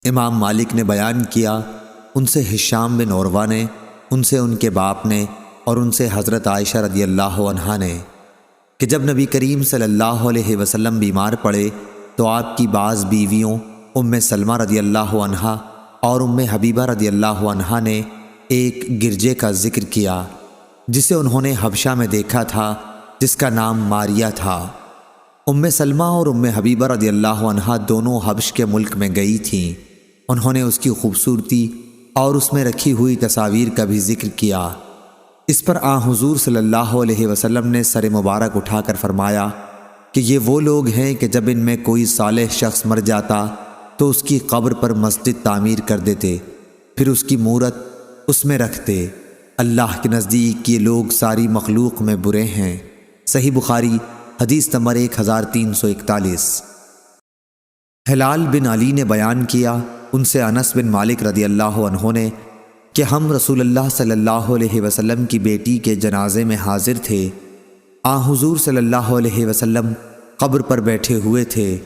امام مالک نے بیان کیا، ان سے ہشام بن عروہ نے، ان سے ان کے باپ نے، اور ان سے حضرت عائشہ رضی اللہ عنہا نے کہ جب نبی کریم صلی اللہ علیہ وسلم بیمار پڑے تو آپ کی بعض بیویوں ام سلمہ رضی اللہ عنہا اور ام حبیبہ رضی اللہ عنہا نے ایک گرجے کا ذکر کیا جسے انہوں نے حبشہ میں دیکھا تھا، جس کا نام ماریہ تھا۔ ام سلمہ اور ام حبیبہ رضی اللہ عنہا دونوں حبش کے ملک میں گئی تھیں۔ انہوں نے اس کی خوبصورتی اور اس میں رکھی ہوئی تصاویر کا بھی ذکر کیا۔ اس پر حضور صلی اللہ علیہ وسلم نے سر مبارک اٹھا کر فرمایا کہ یہ وہ لوگ ہیں کہ جب ان میں کوئی صالح شخص مر جاتا تو اس کی قبر پر مسجد تعمیر کر دیتے، پھر اس کی مورت اس میں رکھتے۔ اللہ کے نزدیک یہ لوگ ساری مخلوق میں برے ہیں۔ صحیح بخاری حدیث نمبر 1341۔ ہلال بن علی نے بیان کیا، ان سے انس بن مالک رضی اللہ عنہ نے کہ ہم رسول اللہ صلی اللہ علیہ وسلم کی بیٹی کے جنازے میں حاضر تھے۔ حضور صلی اللہ علیہ وسلم قبر پر بیٹھے ہوئے تھے۔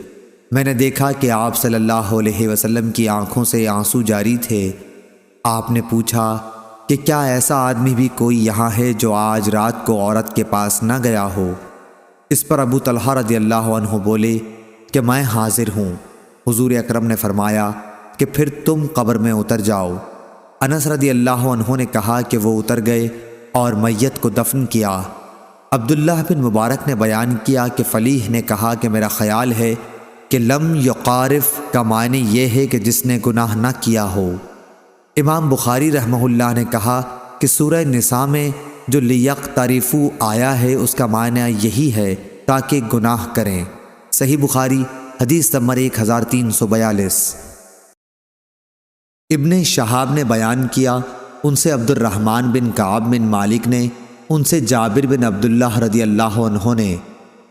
میں نے دیکھا کہ آپ صلی اللہ علیہ وسلم کی آنکھوں سے آنسو جاری تھے۔ آپ نے پوچھا کہ کیا ایسا آدمی بھی کوئی یہاں ہے جو آج رات کو عورت کے پاس نہ گیا ہو؟ اس پر ابو طلحہ رضی اللہ عنہ بولے کہ میں حاضر ہوں۔ حضور اکرم نے فرمایا کہ پھر تم قبر میں اتر جاؤ۔ انس رضی اللہ عنہ نے کہا کہ وہ اتر گئے اور میت کو دفن کیا۔ عبداللہ بن مبارک نے بیان کیا کہ فلیح نے کہا کہ میرا خیال ہے کہ لم یقارف کا معنی یہ ہے کہ جس نے گناہ نہ کیا ہو۔ امام بخاری رحمہ اللہ نے کہا کہ سورہ نساء میں جو لیقترفوا آیا ہے اس کا معنی یہی ہے تاکہ گناہ کریں۔ صحیح بخاری حدیث نمبر 1342۔ ابن شہاب نے بیان کیا، ان سے عبد الرحمن بن کعب بن مالک نے، ان سے جابر بن عبداللہ رضی اللہ عنہ نے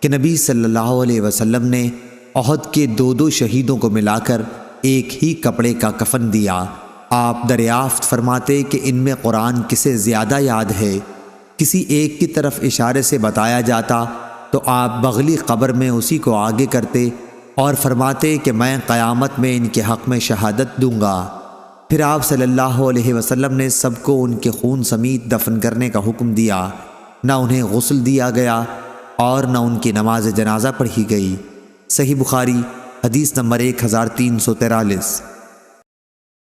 کہ نبی صلی اللہ علیہ وسلم نے احد کے دو شہیدوں کو ملا کر ایک ہی کپڑے کا کفن دیا۔ آپ دریافت فرماتے کہ ان میں قرآن کسے زیادہ یاد ہے؟ کسی ایک کی طرف اشارے سے بتایا جاتا تو آپ بغلی قبر میں اسی کو آگے کرتے اور فرماتے کہ میں قیامت میں ان کے حق میں شہادت دوں گا۔ پھر آپ صلی اللہ علیہ وسلم نے سب کو ان کے خون سمیت دفن کرنے کا حکم دیا، نہ انہیں غسل دیا گیا اور نہ ان کی نماز جنازہ پڑھی گئی۔ صحیح بخاری حدیث نمبر 1343۔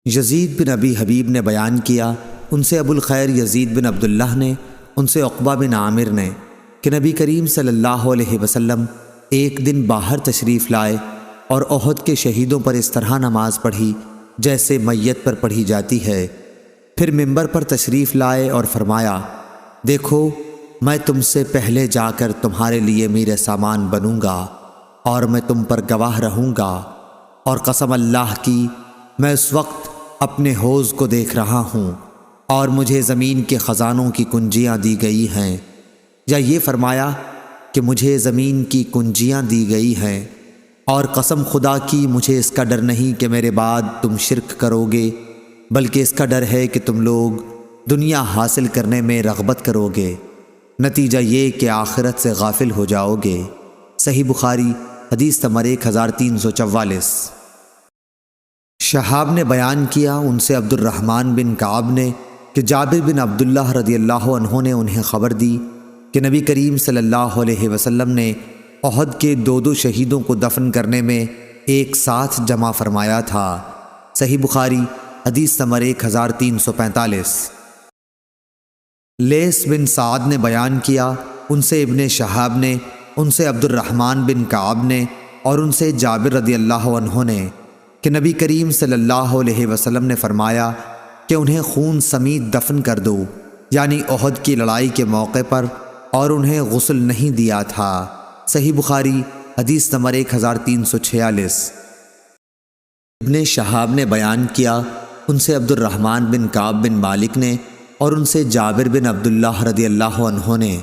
یزید بن ابی حبیب نے بیان کیا، ان سے ابو الخیر یزید بن عبداللہ نے، ان سے عقبہ بن عامر نے کہ نبی کریم صلی اللہ علیہ وسلم ایک دن باہر تشریف لائے اور احد کے شہیدوں پر اس طرح نماز پڑھی جیسے میت پر پڑھی جاتی ہے۔ پھر منبر پر تشریف لائے اور فرمایا، دیکھو میں تم سے پہلے جا کر تمہارے لیے میرے سامان بنوں گا اور میں تم پر گواہ رہوں گا، اور قسم اللہ کی میں اس وقت اپنے حوض کو دیکھ رہا ہوں اور مجھے زمین کے خزانوں کی کنجیاں دی گئی ہیں، یا یہ فرمایا کہ مجھے زمین کی کنجیاں دی گئی ہیں، اور قسم خدا کی مجھے اس کا ڈر نہیں کہ میرے بعد تم شرک کرو گے، بلکہ اس کا ڈر ہے کہ تم لوگ دنیا حاصل کرنے میں رغبت کرو گے، نتیجہ یہ کہ آخرت سے غافل ہو جاؤ گے۔ صحیح بخاری حدیث نمبر 1344۔ شہاب نے بیان کیا، ان سے عبد الرحمن بن کعب نے کہ جابر بن عبداللہ رضی اللہ عنہ نے انہیں خبر دی کہ نبی کریم صلی اللہ علیہ وسلم نے احد کے دو شہیدوں کو دفن کرنے میں ایک ساتھ جمع فرمایا تھا۔ صحیح بخاری حدیث نمبر 1345۔ لیث بن سعد نے بیان کیا، ان سے ابن شہاب نے، ان سے عبد الرحمن بن کعب نے اور ان سے جابر رضی اللہ عنہ نے کہ نبی کریم صلی اللہ علیہ وسلم نے فرمایا کہ انہیں خون سمیت دفن کر دو، یعنی احد کی لڑائی کے موقع پر، اور انہیں غسل نہیں دیا تھا۔ صحیح بخاری حدیث نمبر 1346۔ ابن شہاب نے بیان کیا، ان سے عبد الرحمن بن کعب بن مالک نے اور ان سے جابر بن عبداللہ رضی اللہ عنہ نے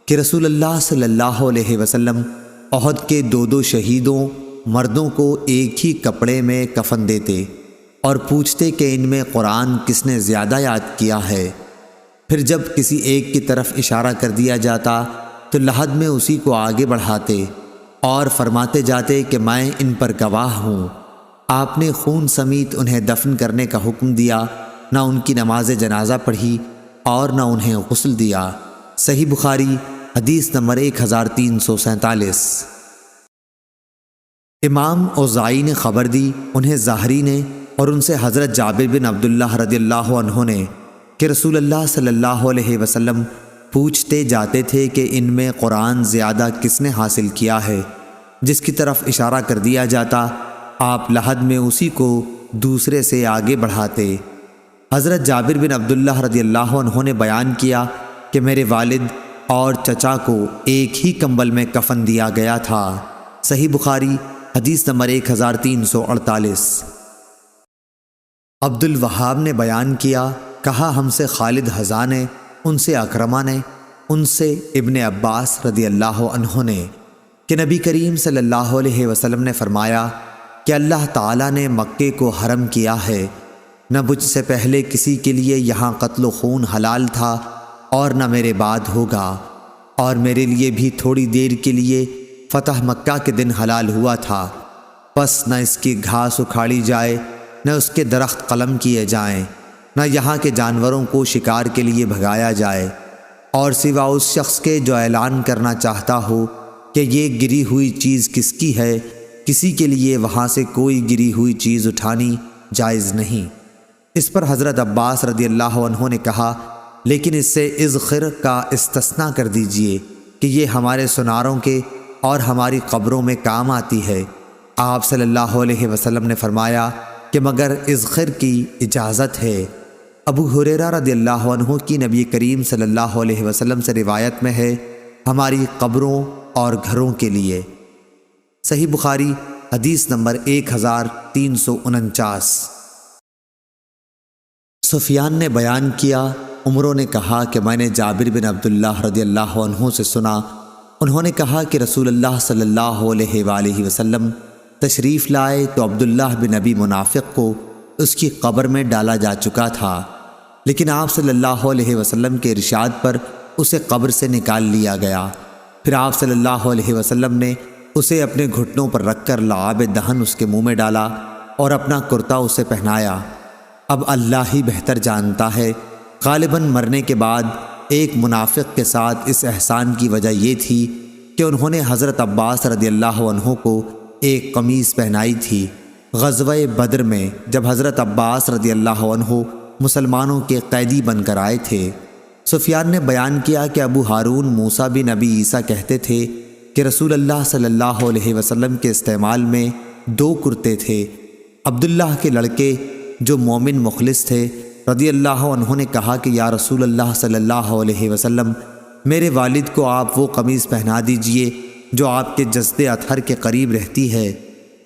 کہ رسول اللہ صلی اللہ علیہ وسلم احد کے دو شہیدوں مردوں کو ایک ہی کپڑے میں کفن دیتے اور پوچھتے کہ ان میں قرآن کس نے زیادہ یاد کیا ہے۔ پھر جب کسی ایک کی طرف اشارہ کر دیا جاتا تو لحد میں اسی کو آگے بڑھاتے اور فرماتے جاتے کہ میں ان پر گواہ ہوں، آپ نے خون سمیت انہیں دفن کرنے کا حکم دیا، نہ ان کی نماز جنازہ پڑھی اور نہ انہیں غسل دیا۔ صحیح بخاری حدیث نمبر 1347۔ امام اوزاعی نے خبر دی، انہیں ظاہری نے اور ان سے حضرت جابر بن عبداللہ رضی اللہ عنہ نے کہ رسول اللہ صلی اللہ علیہ وسلم پوچھتے جاتے تھے کہ ان میں قرآن زیادہ کس نے حاصل کیا ہے، جس کی طرف اشارہ کر دیا جاتا آپ لحد میں اسی کو دوسرے سے آگے بڑھاتے۔ حضرت جابر بن عبداللہ رضی اللہ عنہ نے بیان کیا کہ میرے والد اور چچا کو ایک ہی کمبل میں کفن دیا گیا تھا۔ صحیح بخاری حدیث نمبر 1348۔ عبد الوہاب نے بیان کیا، کہا ہم سے خالد حذا نے، ان سے اکرمہ نے، ان سے ابن عباس رضی اللہ عنہ نے کہ نبی کریم صلی اللہ علیہ وسلم نے فرمایا کہ اللہ تعالیٰ نے مکے کو حرم کیا ہے، نہ مجھ سے پہلے کسی کے لیے یہاں قتل و خون حلال تھا اور نہ میرے بعد ہوگا، اور میرے لیے بھی تھوڑی دیر کے لیے فتح مکہ کے دن حلال ہوا تھا، پس نہ اس کی گھاس اکھاڑی جائے، نہ اس کے درخت قلم کیے جائیں، نہ یہاں کے جانوروں کو شکار کے لیے بھگایا جائے، اور سوا اس شخص کے جو اعلان کرنا چاہتا ہو کہ یہ گری ہوئی چیز کس کی ہے، کسی کے لیے وہاں سے کوئی گری ہوئی چیز اٹھانی جائز نہیں۔ اس پر حضرت عباس رضی اللہ عنہ نے کہا، لیکن اس سے اذخر کا استثناء کر دیجئے کہ یہ ہمارے سناروں کے اور ہماری قبروں میں کام آتی ہے۔ آپ صلی اللہ علیہ وسلم نے فرمایا کہ مگر اذخر کی اجازت ہے۔ ابو ہریرہ رضی اللہ عنہ کی نبی کریم صلی اللہ علیہ وسلم سے روایت میں ہے، ہماری قبروں اور گھروں کے لیے۔ صحیح بخاری حدیث نمبر 1349۔ سفیان نے بیان کیا، عمروں نے کہا کہ میں نے جابر بن عبداللہ رضی اللہ عنہ سے سنا، انہوں نے کہا کہ رسول اللہ صلی اللہ علیہ وآلہ وسلم تشریف لائے تو عبداللہ بن ابی منافق کو اس کی قبر میں ڈالا جا چکا تھا، لیکن آپ صلی اللہ علیہ وسلم کے ارشاد پر اسے قبر سے نکال لیا گیا۔ پھر آپ صلی اللہ علیہ وسلم نے اسے اپنے گھٹنوں پر رکھ کر لعاب دہن اس کے منہ میں ڈالا اور اپنا کرتا اسے پہنایا۔ اب اللہ ہی بہتر جانتا ہے، غالباً مرنے کے بعد ایک منافق کے ساتھ اس احسان کی وجہ یہ تھی کہ انہوں نے حضرت عباس رضی اللہ عنہ کو ایک قمیص پہنائی تھی۔ غزوہ بدر میں جب حضرت عباس رضی اللہ عنہ مسلمانوں کے قیدی بن کر آئے تھے، سفیان نے بیان کیا کہ ابو ہارون موسیٰ بن نبی عیسیٰ کہتے تھے کہ رسول اللہ صلی اللہ علیہ وسلم کے استعمال میں 2 کرتے تھے۔ عبداللہ کے لڑکے جو مومن مخلص تھے رضی اللہ عنہ نے کہا کہ یا رسول اللہ صلی اللہ علیہ وسلم، میرے والد کو آپ وہ قمیض پہنا دیجئے جو آپ کے جسد اطہر کے قریب رہتی ہے۔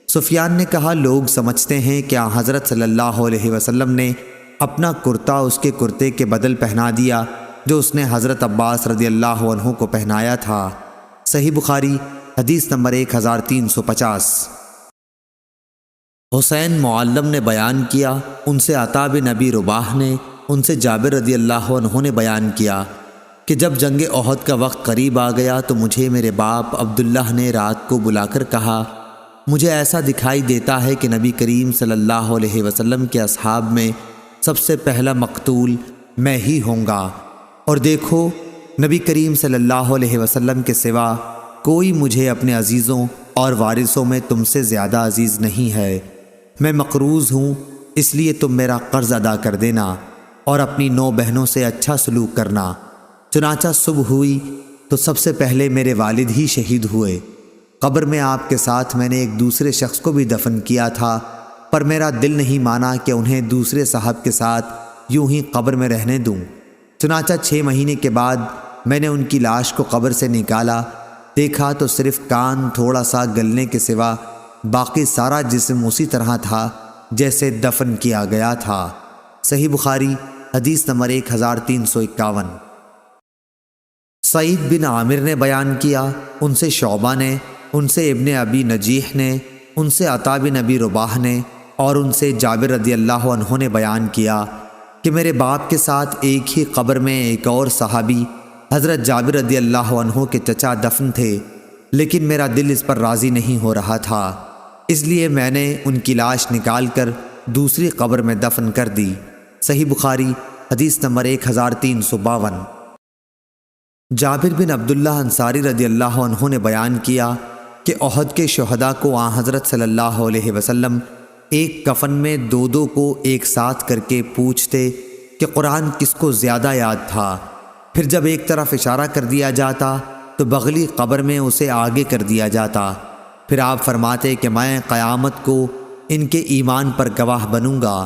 سفیان نے کہا، لوگ سمجھتے ہیں کہ حضرت صلی اللہ علیہ وسلم نے اپنا کرتا اس کے کرتے کے بدل پہنا دیا جو اس نے حضرت عباس رضی اللہ عنہ کو پہنایا تھا۔ صحیح بخاری حدیث نمبر 1350۔ حسین معلم نے بیان کیا، ان سے عطا بن ابی رباح نے، ان سے جابر رضی اللہ عنہ نے بیان کیا کہ جب جنگ احد کا وقت قریب آ گیا تو مجھے میرے باپ عبداللہ نے رات کو بلا کر کہا، مجھے ایسا دکھائی دیتا ہے کہ نبی کریم صلی اللہ علیہ وسلم کے اصحاب میں سب سے پہلا مقتول میں ہی ہوں گا، اور دیکھو نبی کریم صلی اللہ علیہ وسلم کے سوا کوئی مجھے اپنے عزیزوں اور وارثوں میں تم سے زیادہ عزیز نہیں ہے۔ میں مقروض ہوں، اس لیے تم میرا قرض ادا کر دینا اور اپنی 9 بہنوں سے اچھا سلوک کرنا۔ چنانچہ صبح ہوئی تو سب سے پہلے میرے والد ہی شہید ہوئے۔ قبر میں آپ کے ساتھ میں نے ایک دوسرے شخص کو بھی دفن کیا تھا، پر میرا دل نہیں مانا کہ انہیں دوسرے صاحب کے ساتھ یوں ہی قبر میں رہنے دوں۔ چنانچہ 6 مہینے کے بعد میں نے ان کی لاش کو قبر سے نکالا، دیکھا تو صرف کان تھوڑا سا گلنے کے سوا باقی سارا جسم اسی طرح تھا جیسے دفن کیا گیا تھا۔ صحیح بخاری حدیث نمبر 1351۔ سعید بن عامر نے بیان کیا، ان سے شعبہ نے، ان سے ابن ابی نجیح نے، ان سے عطا بن ابی رباح نے اور ان سے جابر رضی اللہ عنہ نے بیان کیا کہ میرے باپ کے ساتھ ایک ہی قبر میں ایک اور صحابی حضرت جابر رضی اللہ عنہ کے چچا دفن تھے، لیکن میرا دل اس پر راضی نہیں ہو رہا تھا۔ اس لیے میں نے ان کی لاش نکال کر دوسری قبر میں دفن کر دی۔ صحیح بخاری حدیث نمبر 1352۔ جابر بن عبداللہ انصاری رضی اللہ عنہ نے بیان کیا کہ احد کے شہداء کو آن حضرت صلی اللہ علیہ وسلم ایک کفن میں دو کو ایک ساتھ کر کے پوچھتے کہ قرآن کس کو زیادہ یاد تھا۔ پھر جب ایک طرف اشارہ کر دیا جاتا تو بغلی قبر میں اسے آگے کر دیا جاتا۔ پھر آپ فرماتے کہ میں قیامت کو ان کے ایمان پر گواہ بنوں گا۔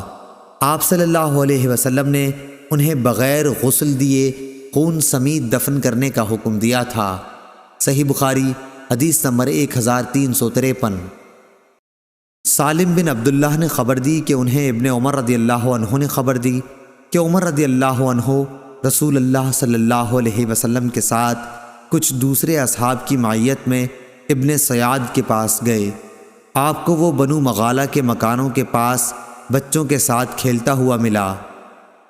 آپ صلی اللہ علیہ وسلم نے انہیں بغیر غسل دیے خون سمیت دفن کرنے کا حکم دیا تھا۔ صحیح بخاری حدیث نمبر 1353۔ سالم بن عبداللہ نے خبر دی کہ انہیں ابن عمر رضی اللہ عنہ نے خبر دی کہ عمر رضی اللہ عنہ رسول اللہ صلی اللہ علیہ وسلم کے ساتھ کچھ دوسرے اصحاب کی معیت میں ابن سیاد کے پاس گئے۔ آپ کو وہ بنو مغالہ کے مکانوں کے پاس بچوں کے ساتھ کھیلتا ہوا ملا۔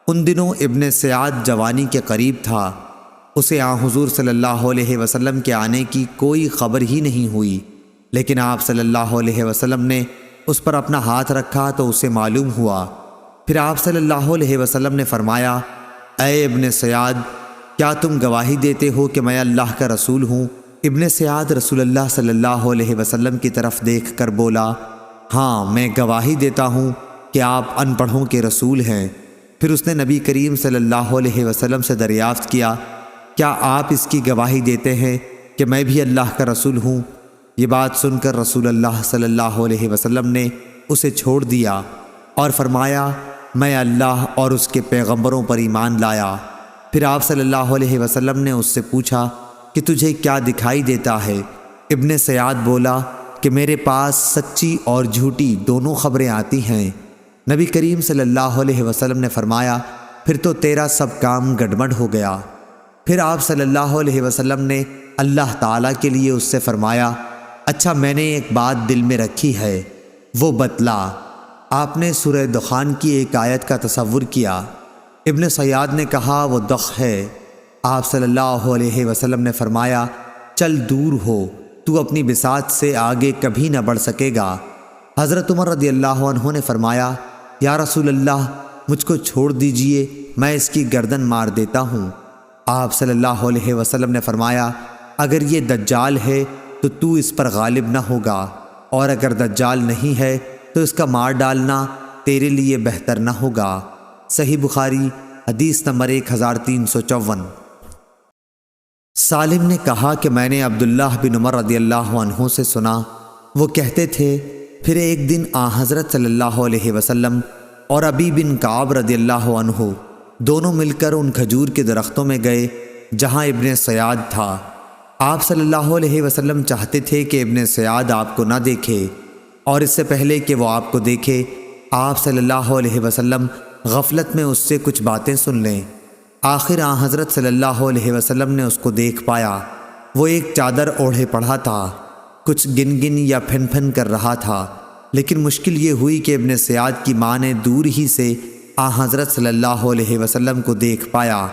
ان دنوں ابن سیاد جوانی کے قریب تھا۔ اسے حضور صلی اللہ علیہ وسلم کے آنے کی کوئی خبر ہی نہیں ہوئی، لیکن آپ صلی اللہ علیہ وسلم نے اس پر اپنا ہاتھ رکھا تو اسے معلوم ہوا۔ پھر آپ صلی اللہ علیہ وسلم نے فرمایا، اے ابن سیاد، کیا تم گواہی دیتے ہو کہ میں اللہ کا رسول ہوں؟ ابن سیاد رسول اللہ صلی اللہ علیہ وسلم کی طرف دیکھ کر بولا، ہاں میں گواہی دیتا ہوں کہ آپ ان پڑھوں کے رسول ہیں۔ پھر اس نے نبی کریم صلی اللہ علیہ وسلم سے دریافت کیا، کیا آپ اس کی گواہی دیتے ہیں کہ میں بھی اللہ کا رسول ہوں؟ یہ بات سن کر رسول اللہ صلی اللہ علیہ وسلم نے اسے چھوڑ دیا اور فرمایا، میں اللہ اور اس کے پیغمبروں پر ایمان لایا۔ پھر آپ صلی اللہ علیہ وسلم نے اس سے پوچھا کہ تجھے کیا دکھائی دیتا ہے؟ ابن سیاد بولا کہ میرے پاس سچی اور جھوٹی دونوں خبریں آتی ہیں۔ نبی کریم صلی اللہ علیہ وسلم نے فرمایا، پھر تو تیرا سب کام گڑبڑ ہو گیا۔ پھر آپ صلی اللہ علیہ وسلم نے اللہ تعالیٰ کے لیے اس سے فرمایا، اچھا میں نے ایک بات دل میں رکھی ہے، وہ بتلا۔ آپ نے سورہ دخان کی ایک آیت کا تصور کیا۔ ابن سیاد نے کہا، وہ دخ ہے۔ آپ صلی اللہ علیہ وسلم نے فرمایا، چل دور ہو، تو اپنی بساط سے آگے کبھی نہ بڑھ سکے گا۔ حضرت عمر رضی اللہ عنہ نے فرمایا، یا رسول اللہ، مجھ کو چھوڑ دیجئے، میں اس کی گردن مار دیتا ہوں۔ آپ صلی اللہ علیہ وسلم نے فرمایا، اگر یہ دجال ہے تو اس پر غالب نہ ہوگا، اور اگر دجال نہیں ہے تو اس کا مار ڈالنا تیرے لیے بہتر نہ ہوگا۔ صحیح بخاری حدیث نمبر 1354۔ سالم نے کہا کہ میں نے عبداللہ بن عمر رضی اللہ عنہ سے سنا، وہ کہتے تھے، پھر ایک دن حضرت صلی اللہ علیہ وسلم اور ابی بن کعب رضی اللہ عنہ دونوں مل کر ان کھجور کے درختوں میں گئے جہاں ابن سیاد تھا۔ آپ صلی اللہ علیہ وسلم چاہتے تھے کہ ابن سیاد آپ کو نہ دیکھے، اور اس سے پہلے کہ وہ آپ کو دیکھے، آپ صلی اللہ علیہ وسلم غفلت میں اس سے کچھ باتیں سن لیں۔ آخر حضرت صلی اللہ علیہ وسلم نے اس کو دیکھ پایا۔ وہ ایک چادر اوڑھے پڑا تھا، کچھ گن گن یا پھن پھن کر رہا تھا، لیکن مشکل یہ ہوئی کہ ابن سیاد کی ماں نے دور ہی سے حضرت صلی اللہ علیہ وسلم کو دیکھ پایا۔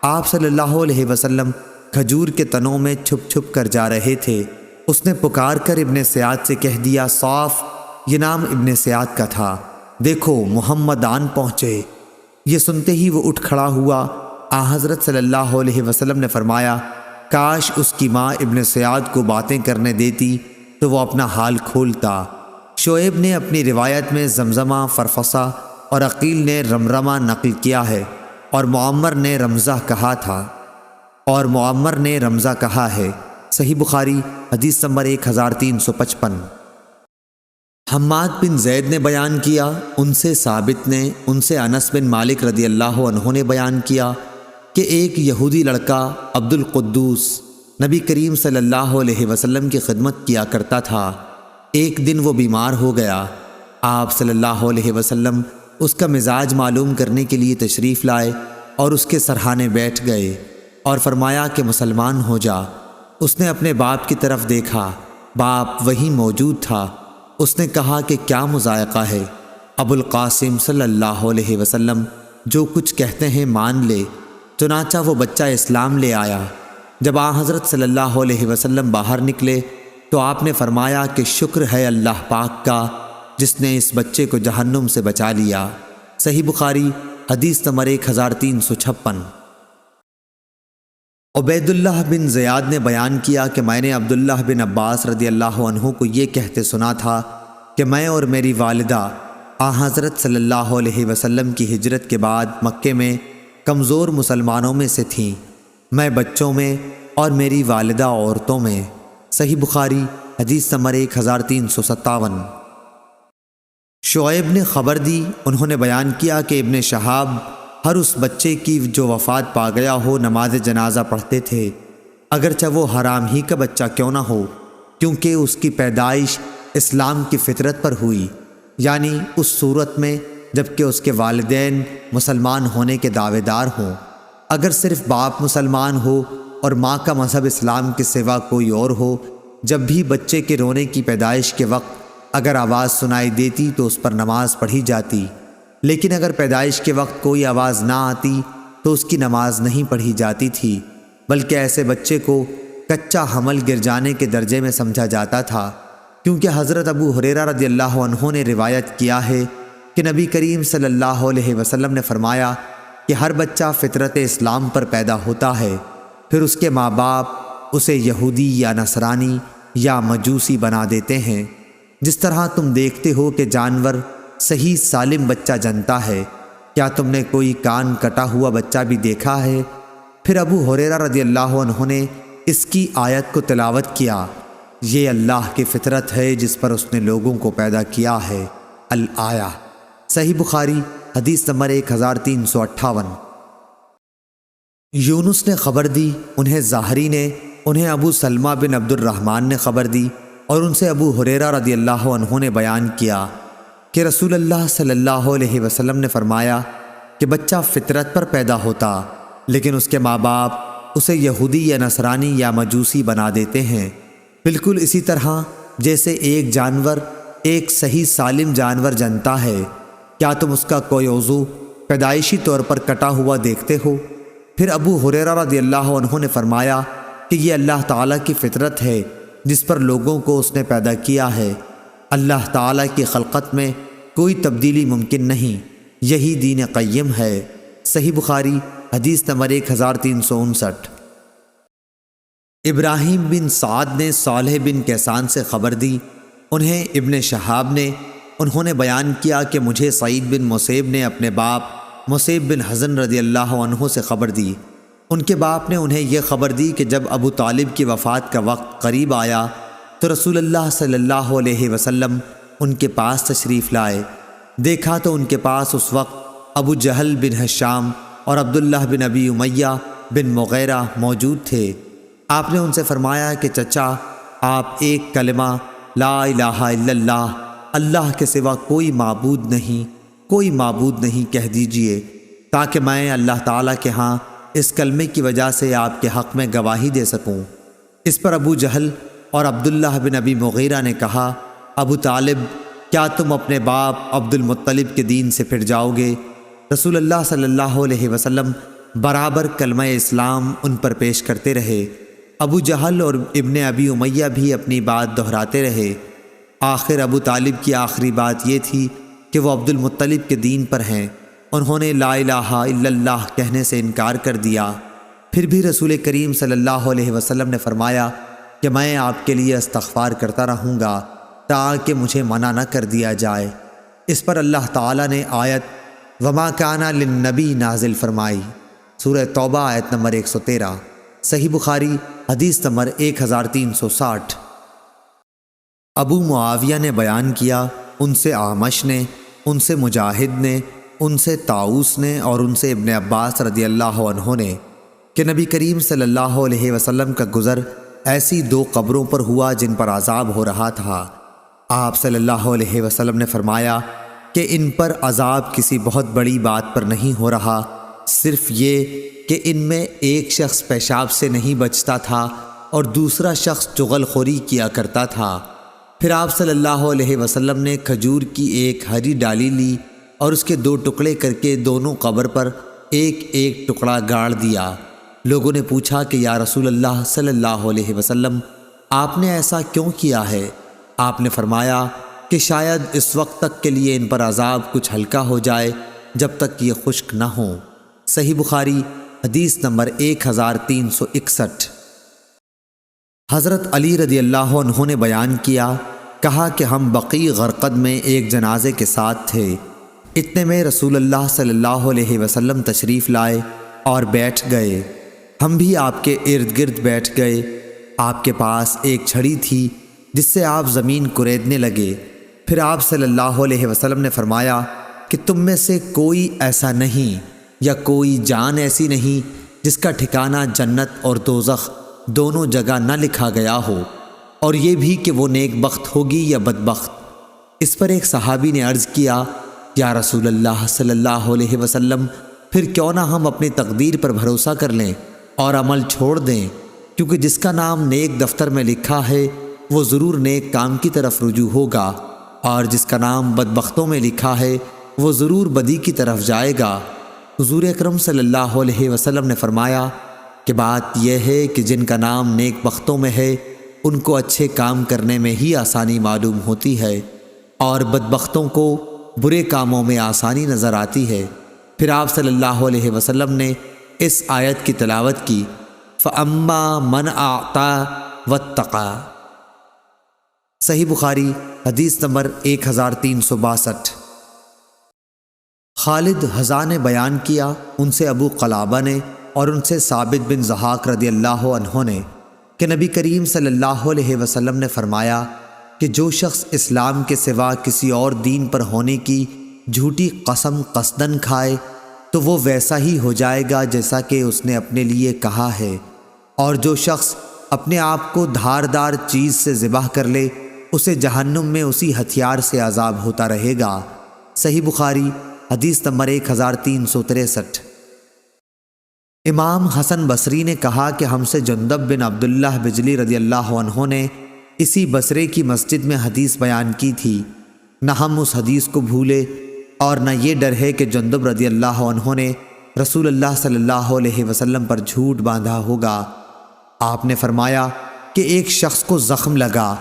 آپ صلی اللہ علیہ وسلم کھجور کے تنوں میں چھپ چھپ کر جا رہے تھے۔ اس نے پکار کر ابن سیاد سے کہہ دیا، صاف، یہ نام ابن سیاد کا تھا، دیکھو محمد آن پہنچے۔ یہ سنتے ہی وہ اٹھ کھڑا ہوا۔ حضرت صلی اللہ علیہ وسلم نے فرمایا، کاش اس کی ماں ابن سیاد کو باتیں کرنے دیتی تو وہ اپنا حال کھولتا۔ شعیب نے اپنی روایت میں زمزمہ، فرفصہ اور عقیل نے رمرمہ نقل کیا ہے، اور معمر نے رمزہ کہا ہے۔ صحیح بخاری حدیث نمبر 1355۔ حماد بن زید نے بیان کیا، ان سے ثابت نے، ان سے انس بن مالک رضی اللہ عنہ نے بیان کیا کہ ایک یہودی لڑکا عبد القدوس نبی کریم صلی اللہ علیہ وسلم کی خدمت کیا کرتا تھا۔ ایک دن وہ بیمار ہو گیا۔ آپ صلی اللہ علیہ وسلم اس کا مزاج معلوم کرنے کے لیے تشریف لائے اور اس کے سرہانے بیٹھ گئے اور فرمایا کہ مسلمان ہو جا۔ اس نے اپنے باپ کی طرف دیکھا، باپ وہیں موجود تھا۔ اس نے کہا کہ کیا مضائقہ ہے؟ ابو القاسم صلی اللہ علیہ وسلم جو کچھ کہتے ہیں مان لے۔ چنانچہ وہ بچہ اسلام لے آیا۔ جب حضرت صلی اللہ علیہ وسلم باہر نکلے تو آپ نے فرمایا کہ شکر ہے اللہ پاک کا جس نے اس بچے کو جہنم سے بچا لیا۔ صحیح بخاری حدیث نمبر 1356۔ عبید اللہ بن زیاد نے بیان کیا کہ میں نے عبداللہ بن عباس رضی اللہ عنہ کو یہ کہتے سنا تھا کہ میں اور میری والدہ حضرت صلی اللہ علیہ وسلم کی ہجرت کے بعد مکے میں کمزور مسلمانوں میں سے تھیں، میں بچوں میں اور میری والدہ عورتوں میں۔ صحیح بخاری حدیث نمبر 1357۔ شعیب نے خبر دی، انہوں نے بیان کیا کہ ابن شہاب ہر اس بچے کی جو وفات پا گیا ہو نماز جنازہ پڑھتے تھے، اگرچہ وہ حرام ہی کا بچہ کیوں نہ ہو، کیونکہ اس کی پیدائش اسلام کی فطرت پر ہوئی، یعنی اس صورت میں جبکہ اس کے والدین مسلمان ہونے کے دعوے دار ہوں۔ اگر صرف باپ مسلمان ہو اور ماں کا مذہب اسلام کے سوا کوئی اور ہو، جب بھی بچے کے رونے کی پیدائش کے وقت اگر آواز سنائی دیتی تو اس پر نماز پڑھی جاتی، لیکن اگر پیدائش کے وقت کوئی آواز نہ آتی تو اس کی نماز نہیں پڑھی جاتی تھی، بلکہ ایسے بچے کو کچا حمل گر جانے کے درجے میں سمجھا جاتا تھا، کیونکہ حضرت ابو ہریرہ رضی اللہ عنہ نے روایت کیا ہے کہ نبی کریم صلی اللہ علیہ وسلم نے فرمایا کہ ہر بچہ فطرت اسلام پر پیدا ہوتا ہے، پھر اس کے ماں باپ اسے یہودی یا نصرانی یا مجوسی بنا دیتے ہیں، جس طرح تم دیکھتے ہو کہ جانور صحیح سالم بچہ جنتا ہے، کیا تم نے کوئی کان کٹا ہوا بچہ بھی دیکھا ہے؟ پھر ابو ہریرہ رضی اللہ عنہ نے اس کی آیت کو تلاوت کیا، یہ اللہ کی فطرت ہے جس پر اس نے لوگوں کو پیدا کیا ہے، الآیہ۔ صحیح بخاری حدیث نمبر 1358۔ یونس نے خبر دی، انہیں ظاہری نے، انہیں ابو سلمہ بن عبد الرحمن نے خبر دی، اور ان سے ابو ہریرہ رضی اللہ عنہ نے بیان کیا کہ رسول اللہ صلی اللہ علیہ وسلم نے فرمایا کہ بچہ فطرت پر پیدا ہوتا، لیکن اس کے ماں باپ اسے یہودی یا نصرانی یا مجوسی بنا دیتے ہیں، بالکل اسی طرح جیسے ایک جانور ایک صحیح سالم جانور جنتا ہے، کیا تم اس کا کوئی عضو پیدائشی طور پر کٹا ہوا دیکھتے ہو؟ پھر ابو ہریرہ رضی اللہ عنہ نے فرمایا کہ یہ اللہ تعالیٰ کی فطرت ہے جس پر لوگوں کو اس نے پیدا کیا ہے، اللہ تعالیٰ کی خلقت میں کوئی تبدیلی ممکن نہیں، یہی دین قیم ہے۔ صحیح بخاری حدیث نمبر 1359۔ ابراہیم بن سعد نے صالح بن کیسان سے خبر دی، انہیں ابن شہاب نے، انہوں نے بیان کیا کہ مجھے سعید بن مسیب نے اپنے باپ مسیب بن حزن رضی اللہ عنہ سے خبر دی، ان کے باپ نے انہیں یہ خبر دی کہ جب ابو طالب کی وفات کا وقت قریب آیا تو رسول اللہ صلی اللہ علیہ وسلم ان کے پاس تشریف لائے، دیکھا تو ان کے پاس اس وقت ابو جہل بن ہشام اور عبداللہ بن ابی امیہ بن مغیرہ موجود تھے۔ آپ نے ان سے فرمایا کہ چچا، آپ ایک کلمہ لا الہ الا اللہ، اللہ کے سوا کوئی معبود نہیں کہہ دیجئے، تاکہ میں اللہ تعالیٰ کے ہاں اس کلمے کی وجہ سے آپ کے حق میں گواہی دے سکوں۔ اس پر ابو جہل اور عبداللہ بن ابی مغیرہ نے کہا، ابو طالب، کیا تم اپنے باپ عبد المطلب کے دین سے پھر جاؤ گے؟ رسول اللہ صلی اللہ علیہ وسلم برابر کلمہ اسلام ان پر پیش کرتے رہے، ابو جہل اور ابن ابی امیہ بھی اپنی بات دہراتے رہے، آخر ابو طالب کی آخری بات یہ تھی کہ وہ عبد المطلب کے دین پر ہیں، انہوں نے لا الہ الا اللہ کہنے سے انکار کر دیا۔ پھر بھی رسول کریم صلی اللہ علیہ وسلم نے فرمایا کہ میں آپ کے لیے استغفار کرتا رہوں گا تاکہ مجھے منع نہ کر دیا جائے۔ اس پر اللہ تعالیٰ نے آیت وما کان للنبی نازل فرمائی، سورہ توبہ آیت نمبر 113۔ صحیح بخاری حدیث نمبر 1360۔ ابو معاویہ نے بیان کیا، ان سے اعمش نے، ان سے مجاہد نے، ان سے طاؤس نے اور ان سے ابن عباس رضی اللہ عنہ نے کہ نبی کریم صلی اللہ علیہ وسلم کا گزر ایسی 2 قبروں پر ہوا جن پر عذاب ہو رہا تھا۔ آپ صلی اللہ علیہ وسلم نے فرمایا کہ ان پر عذاب کسی بہت بڑی بات پر نہیں ہو رہا، صرف یہ کہ ان میں ایک شخص پیشاب سے نہیں بچتا تھا اور دوسرا شخص چغل خوری کیا کرتا تھا۔ پھر آپ صلی اللہ علیہ وسلم نے کھجور کی ایک ہری ڈالی لی اور اس کے 2 ٹکڑے کر کے دونوں قبر پر ایک ایک ٹکڑا گاڑ دیا۔ لوگوں نے پوچھا کہ یا رسول اللہ صلی اللہ علیہ وسلم، آپ نے ایسا کیوں کیا ہے؟ آپ نے فرمایا کہ شاید اس وقت تک کے لیے ان پر عذاب کچھ ہلکا ہو جائے جب تک یہ خشک نہ ہوں۔ صحیح بخاری حدیث نمبر 1361۔ حضرت علی رضی اللہ عنہ نے بیان کہا کہ ہم بقیع غرقد میں ایک جنازے کے ساتھ تھے۔ اتنے میں رسول اللہ صلی اللہ علیہ وسلم تشریف لائے اور بیٹھ گئے۔ ہم بھی آپ کے ارد گرد بیٹھ گئے۔ آپ کے پاس ایک چھڑی تھی جس سے آپ زمین کریدنے لگے۔ پھر آپ صلی اللہ علیہ وسلم نے فرمایا کہ تم میں سے کوئی ایسا نہیں یا کوئی جان ایسی نہیں جس کا ٹھکانہ جنت اور دوزخ دونوں جگہ نہ لکھا گیا ہو، اور یہ بھی کہ وہ نیک بخت ہوگی یا بدبخت۔ اس پر ایک صحابی نے عرض کیا، یا رسول اللہ صلی اللہ علیہ وسلم، پھر کیوں نہ ہم اپنی تقدیر پر بھروسہ کر لیں اور عمل چھوڑ دیں، کیونکہ جس کا نام نیک دفتر میں لکھا ہے وہ ضرور نیک کام کی طرف رجوع ہوگا، اور جس کا نام بدبختوں میں لکھا ہے وہ ضرور بدی کی طرف جائے گا۔ حضور اکرم صلی اللہ علیہ وسلم نے فرمایا کہ بات یہ ہے کہ جن کا نام نیک بختوں میں ہے ان کو اچھے کام کرنے میں ہی آسانی معلوم ہوتی ہے، اور بدبختوں کو برے کاموں میں آسانی نظر آتی ہے۔ پھر آپ صلی اللہ علیہ وسلم نے اس آیت کی تلاوت کی، فَأَمَّا مَنْ أَعْطَى وَاتَّقَى۔ صحیح بخاری حدیث نمبر 1362۔ خالد حذا نے بیان کیا، ان سے ابو قلابہ نے اور ان سے ثابت بن ضحاک رضی اللہ عنہ نے کہ نبی کریم صلی اللہ علیہ وسلم نے فرمایا کہ جو شخص اسلام کے سوا کسی اور دین پر ہونے کی جھوٹی قسم قصدن کھائے تو وہ ویسا ہی ہو جائے گا جیسا کہ اس نے اپنے لیے کہا ہے، اور جو شخص اپنے آپ کو دھاردار چیز سے ذبح کر لے اسے جہنم میں اسی ہتھیار سے عذاب ہوتا رہے گا۔ صحیح بخاری حدیث نمبر 1363۔ امام حسن بصری نے کہا کہ ہم سے جندب بن عبداللہ بجلی رضی اللہ عنہ نے اسی بصرے کی مسجد میں حدیث بیان کی تھی۔ نہ ہم اس حدیث کو بھولے اور نہ یہ ڈر ہے کہ جندب رضی اللہ عنہ نے رسول اللہ صلی اللہ علیہ وسلم پر جھوٹ باندھا ہوگا۔ آپ نے فرمایا کہ ایک شخص کو زخم لگا،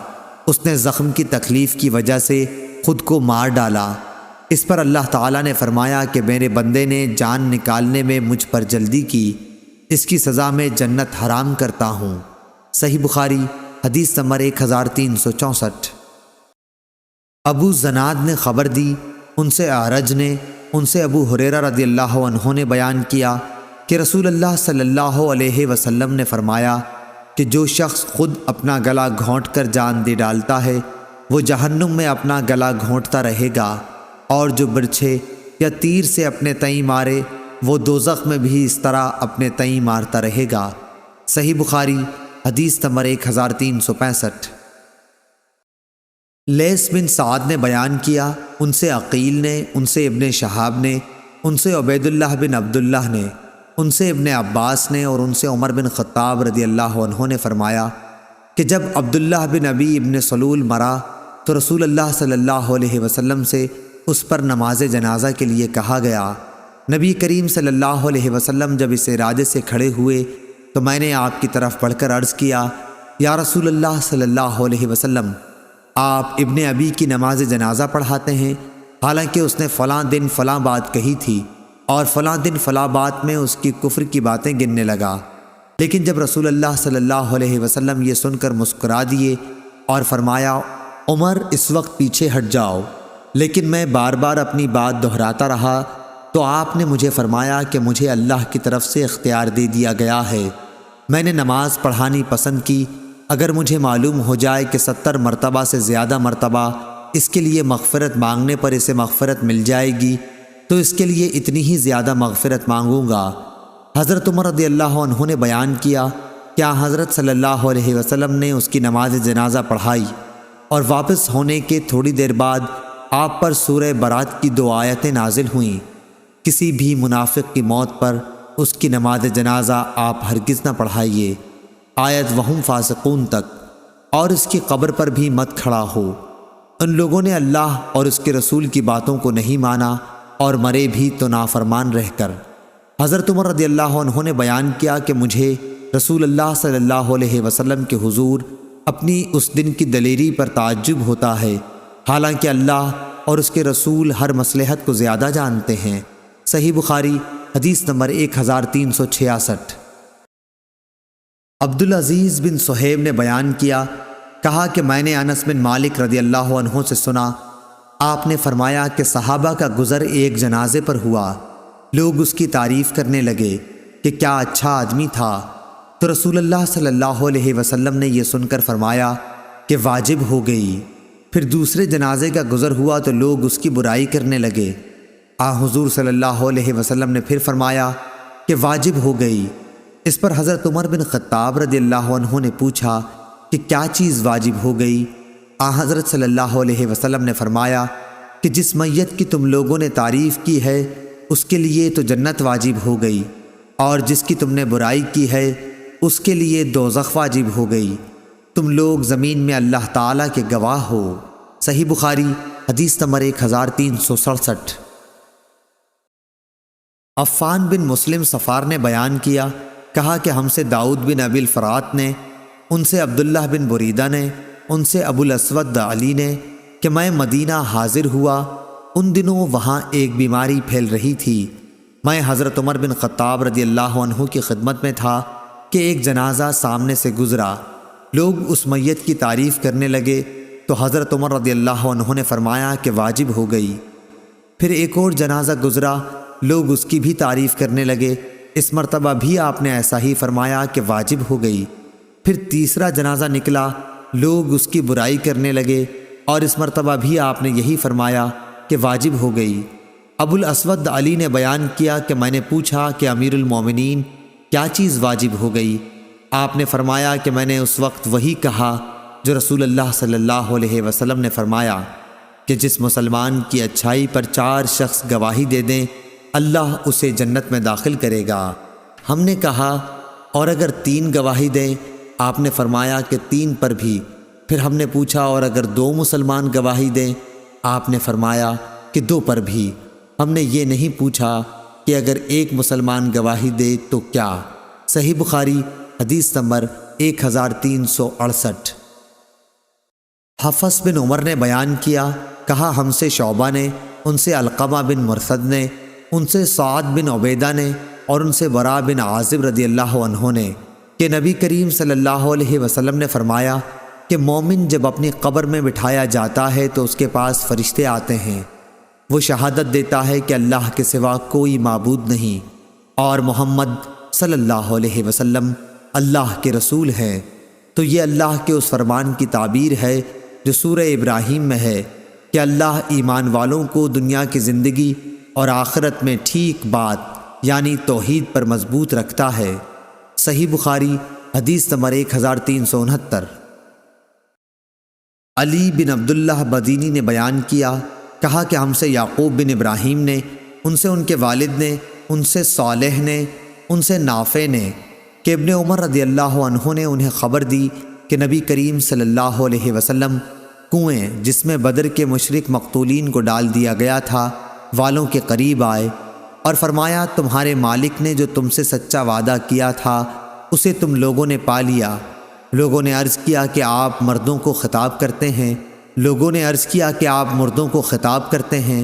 اس نے زخم کی تکلیف کی وجہ سے خود کو مار ڈالا۔ اس پر اللہ تعالیٰ نے فرمایا کہ میرے بندے نے جان نکالنے میں مجھ پر جلدی کی، اس کی سزا میں جنت حرام کرتا ہوں۔ صحیح بخاری حدیث نمبر 1364۔ ابو زناد نے خبر دی، ان سے اعرج نے، ان سے ابو ہریرہ رضی اللہ عنہ نے بیان کیا کہ رسول اللہ صلی اللہ علیہ وسلم نے فرمایا کہ جو شخص خود اپنا گلا گھونٹ کر جان دے ڈالتا ہے وہ جہنم میں اپنا گلا گھونٹتا رہے گا، اور جو برچھے یا تیر سے اپنے تئیں مارے وہ دوزخ میں بھی اس طرح اپنے تئیں مارتا رہے گا۔ صحیح بخاری حدیث نمبر 1365۔ لیث بن سعد نے بیان کیا، ان سے عقیل نے، ان سے ابن شہاب نے، ان سے عبید اللہ بن عبداللہ نے، ان سے ابن عباس نے اور ان سے عمر بن خطاب رضی اللہ عنہ نے فرمایا کہ جب عبداللہ بن ابی ابن سلول مرا تو رسول اللہ صلی اللہ علیہ وسلم سے اس پر نماز جنازہ کے لیے کہا گیا۔ نبی کریم صلی اللہ علیہ وسلم جب اس ارادے سے کھڑے ہوئے تو میں نے آپ کی طرف بڑھ کر عرض کیا، یا رسول اللہ صلی اللہ علیہ وسلم، آپ ابن ابی کی نماز جنازہ پڑھاتے ہیں، حالانکہ اس نے فلاں دن فلاں بات کہی تھی اور فلاں دن فلاں بات میں اس کی کفر کی باتیں گننے لگا۔ لیکن جب رسول اللہ صلی اللہ علیہ وسلم یہ سن کر مسکرا دیے اور فرمایا، عمر اس وقت پیچھے ہٹ جاؤ، لیکن میں بار بار اپنی بات دہراتا رہا تو آپ نے مجھے فرمایا کہ مجھے اللہ کی طرف سے اختیار دے دیا گیا ہے، میں نے نماز پڑھانی پسند کی، اگر مجھے معلوم ہو جائے کہ 70 مرتبہ سے زیادہ مرتبہ اس کے لیے مغفرت مانگنے پر اسے مغفرت مل جائے گی تو اس کے لیے اتنی ہی زیادہ مغفرت مانگوں گا۔ حضرت عمر رضی اللہ عنہ نے بیان کیا، کیا حضرت صلی اللہ علیہ وسلم نے اس کی نماز جنازہ پڑھائی اور واپس ہونے کے تھوڑی دیر بعد آپ پر سورہ برات کی 2 آیتیں نازل ہوئیں، کسی بھی منافق کی موت پر اس کی نماز جنازہ آپ ہرگز نہ پڑھائیے، آیت وہم فاسقون تک، اور اس کی قبر پر بھی مت کھڑا ہو۔ ان لوگوں نے اللہ اور اس کے رسول کی باتوں کو نہیں مانا اور مرے بھی تو نافرمان رہ کر۔ حضرت عمر رضی اللہ عنہ نے بیان کیا کہ مجھے رسول اللہ صلی اللہ علیہ وسلم کے حضور اپنی اس دن کی دلیری پر تعجب ہوتا ہے، حالانکہ اللہ اور اس کے رسول ہر مصلحت کو زیادہ جانتے ہیں۔ صحیح بخاری حدیث نمبر 1366۔ عبدالعزیز بن صہیب نے بیان کیا، کہا کہ میں نے انس بن مالک رضی اللہ عنہ سے سنا، آپ نے فرمایا کہ صحابہ کا گزر ایک جنازے پر ہوا، لوگ اس کی تعریف کرنے لگے کہ کیا اچھا آدمی تھا، تو رسول اللہ صلی اللہ علیہ وسلم نے یہ سن کر فرمایا کہ واجب ہو گئی۔ پھر دوسرے جنازے کا گزر ہوا تو لوگ اس کی برائی کرنے لگے، حضور صلی اللہ علیہ وسلم نے پھر فرمایا کہ واجب ہو گئی۔ اس پر حضرت عمر بن خطاب رضی اللہ عنہ نے پوچھا کہ کیا چیز واجب ہو گئی؟ حضرت صلی اللہ علیہ وسلم نے فرمایا کہ جس میت کی تم لوگوں نے تعریف کی ہے اس کے لیے تو جنت واجب ہو گئی، اور جس کی تم نے برائی کی ہے اس کے لیے دوزخ واجب ہو گئی۔ تم لوگ زمین میں اللہ تعالیٰ کے گواہ ہو۔ صحیح بخاری حدیث نمبر 1367۔ عفان بن مسلم صفار نے بیان کیا، کہا کہ ہم سے داؤد بن ابی الفرات نے، ان سے عبداللہ بن بریدہ نے، ان سے ابو الاسود علی نے کہ میں مدینہ حاضر ہوا، ان دنوں وہاں ایک بیماری پھیل رہی تھی۔ میں حضرت عمر بن خطاب رضی اللہ عنہ کی خدمت میں تھا کہ ایک جنازہ سامنے سے گزرا، لوگ اس میت کی تعریف کرنے لگے تو حضرت عمر رضی اللہ عنہ نے فرمایا کہ واجب ہو گئی۔ پھر ایک اور جنازہ گزرا، لوگ اس کی بھی تعریف کرنے لگے، اس مرتبہ بھی آپ نے ایسا ہی فرمایا کہ واجب ہو گئی۔ پھر تیسرا جنازہ نکلا، لوگ اس کی برائی کرنے لگے، اور اس مرتبہ بھی آپ نے یہی فرمایا کہ واجب ہو گئی۔ ابو الاسود علی نے بیان کیا کہ میں نے پوچھا کہ امیر المومنین کیا چیز واجب ہو گئی؟ آپ نے فرمایا کہ میں نے اس وقت وہی کہا جو رسول اللہ صلی اللہ علیہ وسلم نے فرمایا کہ جس مسلمان کی اچھائی پر 4 شخص گواہی دے دیں اللہ اسے جنت میں داخل کرے گا۔ ہم نے کہا اور اگر 3 گواہی دیں؟ آپ نے فرمایا کہ 3 پر بھی۔ پھر ہم نے پوچھا اور اگر 2 مسلمان گواہی دیں؟ آپ نے فرمایا کہ 2 پر بھی۔ ہم نے یہ نہیں پوچھا کہ اگر 1 مسلمان گواہی دے تو کیا؟ صحیح بخاری حدیث نمبر 1368۔ حفص بن عمر نے بیان کیا، کہا ہم سے شعبہ نے، ان سے علقمہ بن مرثد نے، ان سے سعد بن عبیدہ نے، اور ان سے برا بن عازب رضی اللہ عنہ نے کہ نبی کریم صلی اللہ علیہ وسلم نے فرمایا کہ مومن جب اپنی قبر میں بٹھایا جاتا ہے تو اس کے پاس فرشتے آتے ہیں، وہ شہادت دیتا ہے کہ اللہ کے سوا کوئی معبود نہیں اور محمد صلی اللہ علیہ وسلم اللہ کے رسول ہیں۔ تو یہ اللہ کے اس فرمان کی تعبیر ہے جو سورہ ابراہیم میں ہے کہ اللہ ایمان والوں کو دنیا کی زندگی اور آخرت میں ٹھیک بات یعنی توحید پر مضبوط رکھتا ہے۔ صحیح بخاری حدیث نمبر 1369۔ علی بن عبداللہ بدینی نے بیان کیا، کہا کہ ہم سے یعقوب بن ابراہیم نے، ان سے ان کے والد نے، ان سے صالح نے، ان سے نافع نے کہ ابن عمر رضی اللہ عنہ نے انہیں خبر دی کہ نبی کریم صلی اللہ علیہ وسلم کنویں جس میں بدر کے مشرک مقتولین کو ڈال دیا گیا تھا والوں کے قریب آئے اور فرمایا تمہارے مالک نے جو تم سے سچا وعدہ کیا تھا اسے تم لوگوں نے پا لیا۔ لوگوں نے عرض کیا کہ آپ مردوں کو خطاب کرتے ہیں۔ لوگوں نے عرض کیا کہ آپ مردوں کو خطاب کرتے ہیں۔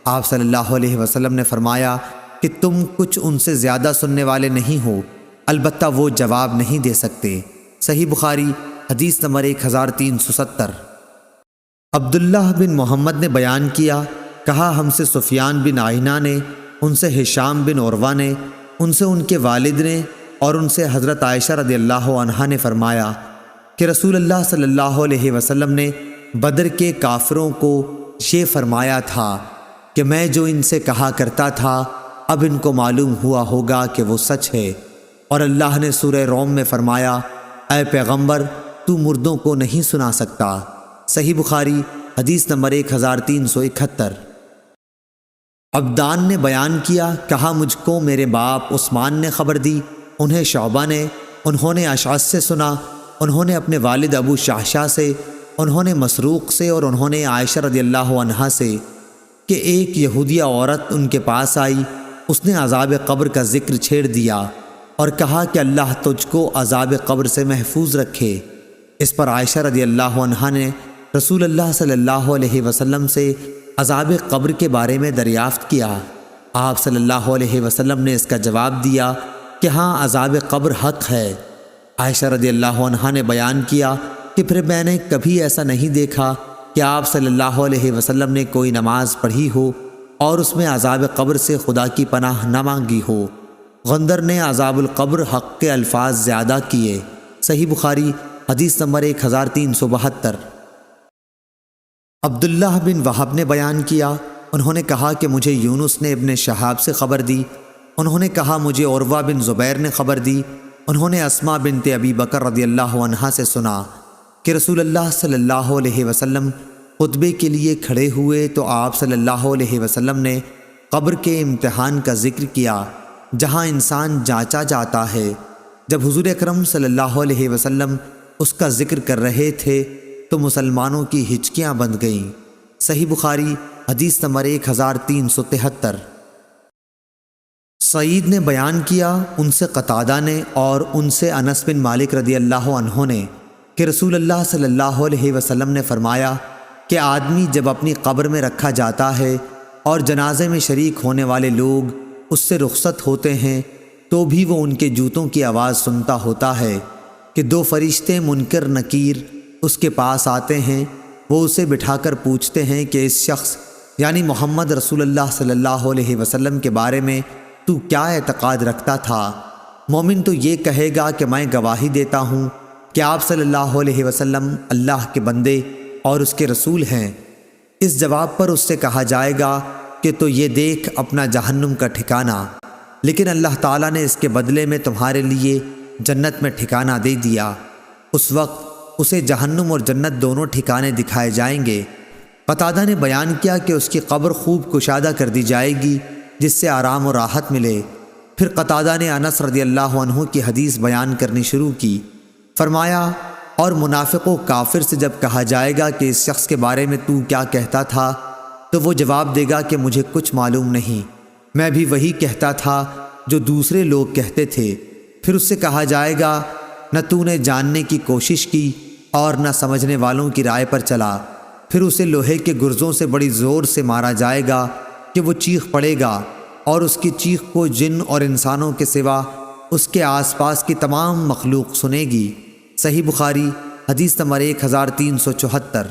آپ صلی اللہ علیہ وسلم نے فرمایا کہ تم کچھ ان سے زیادہ سننے والے نہیں ہو، البتہ وہ جواب نہیں دے سکتے۔ صحیح بخاری حدیث نمبر 1370۔ عبداللہ بن محمد نے بیان کیا، کہا ہم سے سفیان بن عینہ نے، ان سے ہشام بن عروہ نے، ان سے ان کے والد نے اور ان سے حضرت عائشہ رضی اللہ عنہا نے فرمایا کہ رسول اللہ صلی اللہ علیہ وسلم نے بدر کے کافروں کو یہ فرمایا تھا کہ میں جو ان سے کہا کرتا تھا اب ان کو معلوم ہوا ہوگا کہ وہ سچ ہے، اور اللہ نے سورہ روم میں فرمایا اے پیغمبر تو مردوں کو نہیں سنا سکتا۔ صحیح بخاری حدیث نمبر 1371۔ عبدان نے بیان کیا، کہا مجھ کو میرے باپ عثمان نے خبر دی، انہیں شعبہ نے، انہوں نے اشعث سے سنا، انہوں نے اپنے والد ابو شعشع سے، انہوں نے مسروق سے اور انہوں نے عائشہ رضی اللہ عنہا سے کہ ایک یہودیہ عورت ان کے پاس آئی، اس نے عذاب قبر کا ذکر چھیڑ دیا اور کہا کہ اللہ تجھ کو عذاب قبر سے محفوظ رکھے۔ اس پر عائشہ رضی اللہ عنہا نے رسول اللہ صلی اللہ علیہ وسلم سے عذاب قبر کے بارے میں دریافت کیا۔ آپ صلی اللہ علیہ وسلم نے اس کا جواب دیا کہ ہاں، عذاب قبر حق ہے۔ عائشہ رضی اللہ عنہا نے بیان کیا کہ پھر میں نے کبھی ایسا نہیں دیکھا کہ آپ صلی اللہ علیہ وسلم نے کوئی نماز پڑھی ہو اور اس میں عذاب قبر سے خدا کی پناہ نہ مانگی ہو۔ غندر نے عذاب القبر حق کے الفاظ زیادہ کیے۔ صحیح بخاری حدیث نمبر 1372۔ عبداللہ بن وہب نے بیان کیا، انہوں نے کہا کہ مجھے یونس نے ابن شہاب سے خبر دی، انہوں نے کہا مجھے عروہ بن زبیر نے خبر دی، انہوں نے اسماء بنت ابی بکر رضی اللہ عنہا سے سنا کہ رسول اللہ صلی اللہ علیہ وسلم خطبے کے لیے کھڑے ہوئے تو آپ صلی اللہ علیہ وسلم نے قبر کے امتحان کا ذکر کیا جہاں انسان جانچا جاتا ہے۔ جب حضور اکرم صلی اللہ علیہ وسلم اس کا ذکر کر رہے تھے تو مسلمانوں کی ہچکیاں بند گئیں۔ صحیح بخاری حدیث نمبر 1373۔ سعید نے بیان کیا، ان سے قتادہ نے اور ان سے انس بن مالک رضی اللہ عنہ نے کہ رسول اللہ صلی اللہ علیہ وسلم نے فرمایا کہ آدمی جب اپنی قبر میں رکھا جاتا ہے اور جنازے میں شریک ہونے والے لوگ اس سے رخصت ہوتے ہیں تو بھی وہ ان کے جوتوں کی آواز سنتا ہوتا ہے کہ دو فرشتے منکر نکیر اس کے پاس آتے ہیں، وہ اسے بٹھا کر پوچھتے ہیں کہ اس شخص یعنی محمد رسول اللہ صلی اللہ علیہ وسلم کے بارے میں تو کیا اعتقاد رکھتا تھا؟ مومن تو یہ کہے گا کہ میں گواہی دیتا ہوں کہ آپ صلی اللہ علیہ وسلم اللہ کے بندے اور اس کے رسول ہیں۔ اس جواب پر اس سے کہا جائے گا کہ تو یہ دیکھ اپنا جہنم کا ٹھکانہ، لیکن اللہ تعالیٰ نے اس کے بدلے میں تمہارے لیے جنت میں ٹھکانہ دے دیا۔ اس وقت اسے جہنم اور جنت دونوں ٹھکانے دکھائے جائیں گے۔ قتادہ نے بیان کیا کہ اس کی قبر خوب کشادہ کر دی جائے گی جس سے آرام و راحت ملے۔ پھر قتادہ نے انس رضی اللہ عنہ کی حدیث بیان کرنی شروع کی۔ فرمایا، اور منافق و کافر سے جب کہا جائے گا کہ اس شخص کے بارے میں تو کیا کہتا تھا تو وہ جواب دے گا کہ مجھے کچھ معلوم نہیں، میں بھی وہی کہتا تھا جو دوسرے لوگ کہتے تھے۔ پھر اس سے کہا جائے گا، نہ تو نے جاننے کی کوشش کی اور نہ سمجھنے والوں کی رائے پر چلا۔ پھر اسے لوہے کے گرزوں سے بڑی زور سے مارا جائے گا کہ وہ چیخ پڑے گا، اور اس کی چیخ کو جن اور انسانوں کے سوا اس کے آس پاس کی تمام مخلوق سنے گی۔ صحیح بخاری حدیث نمبر 1374۔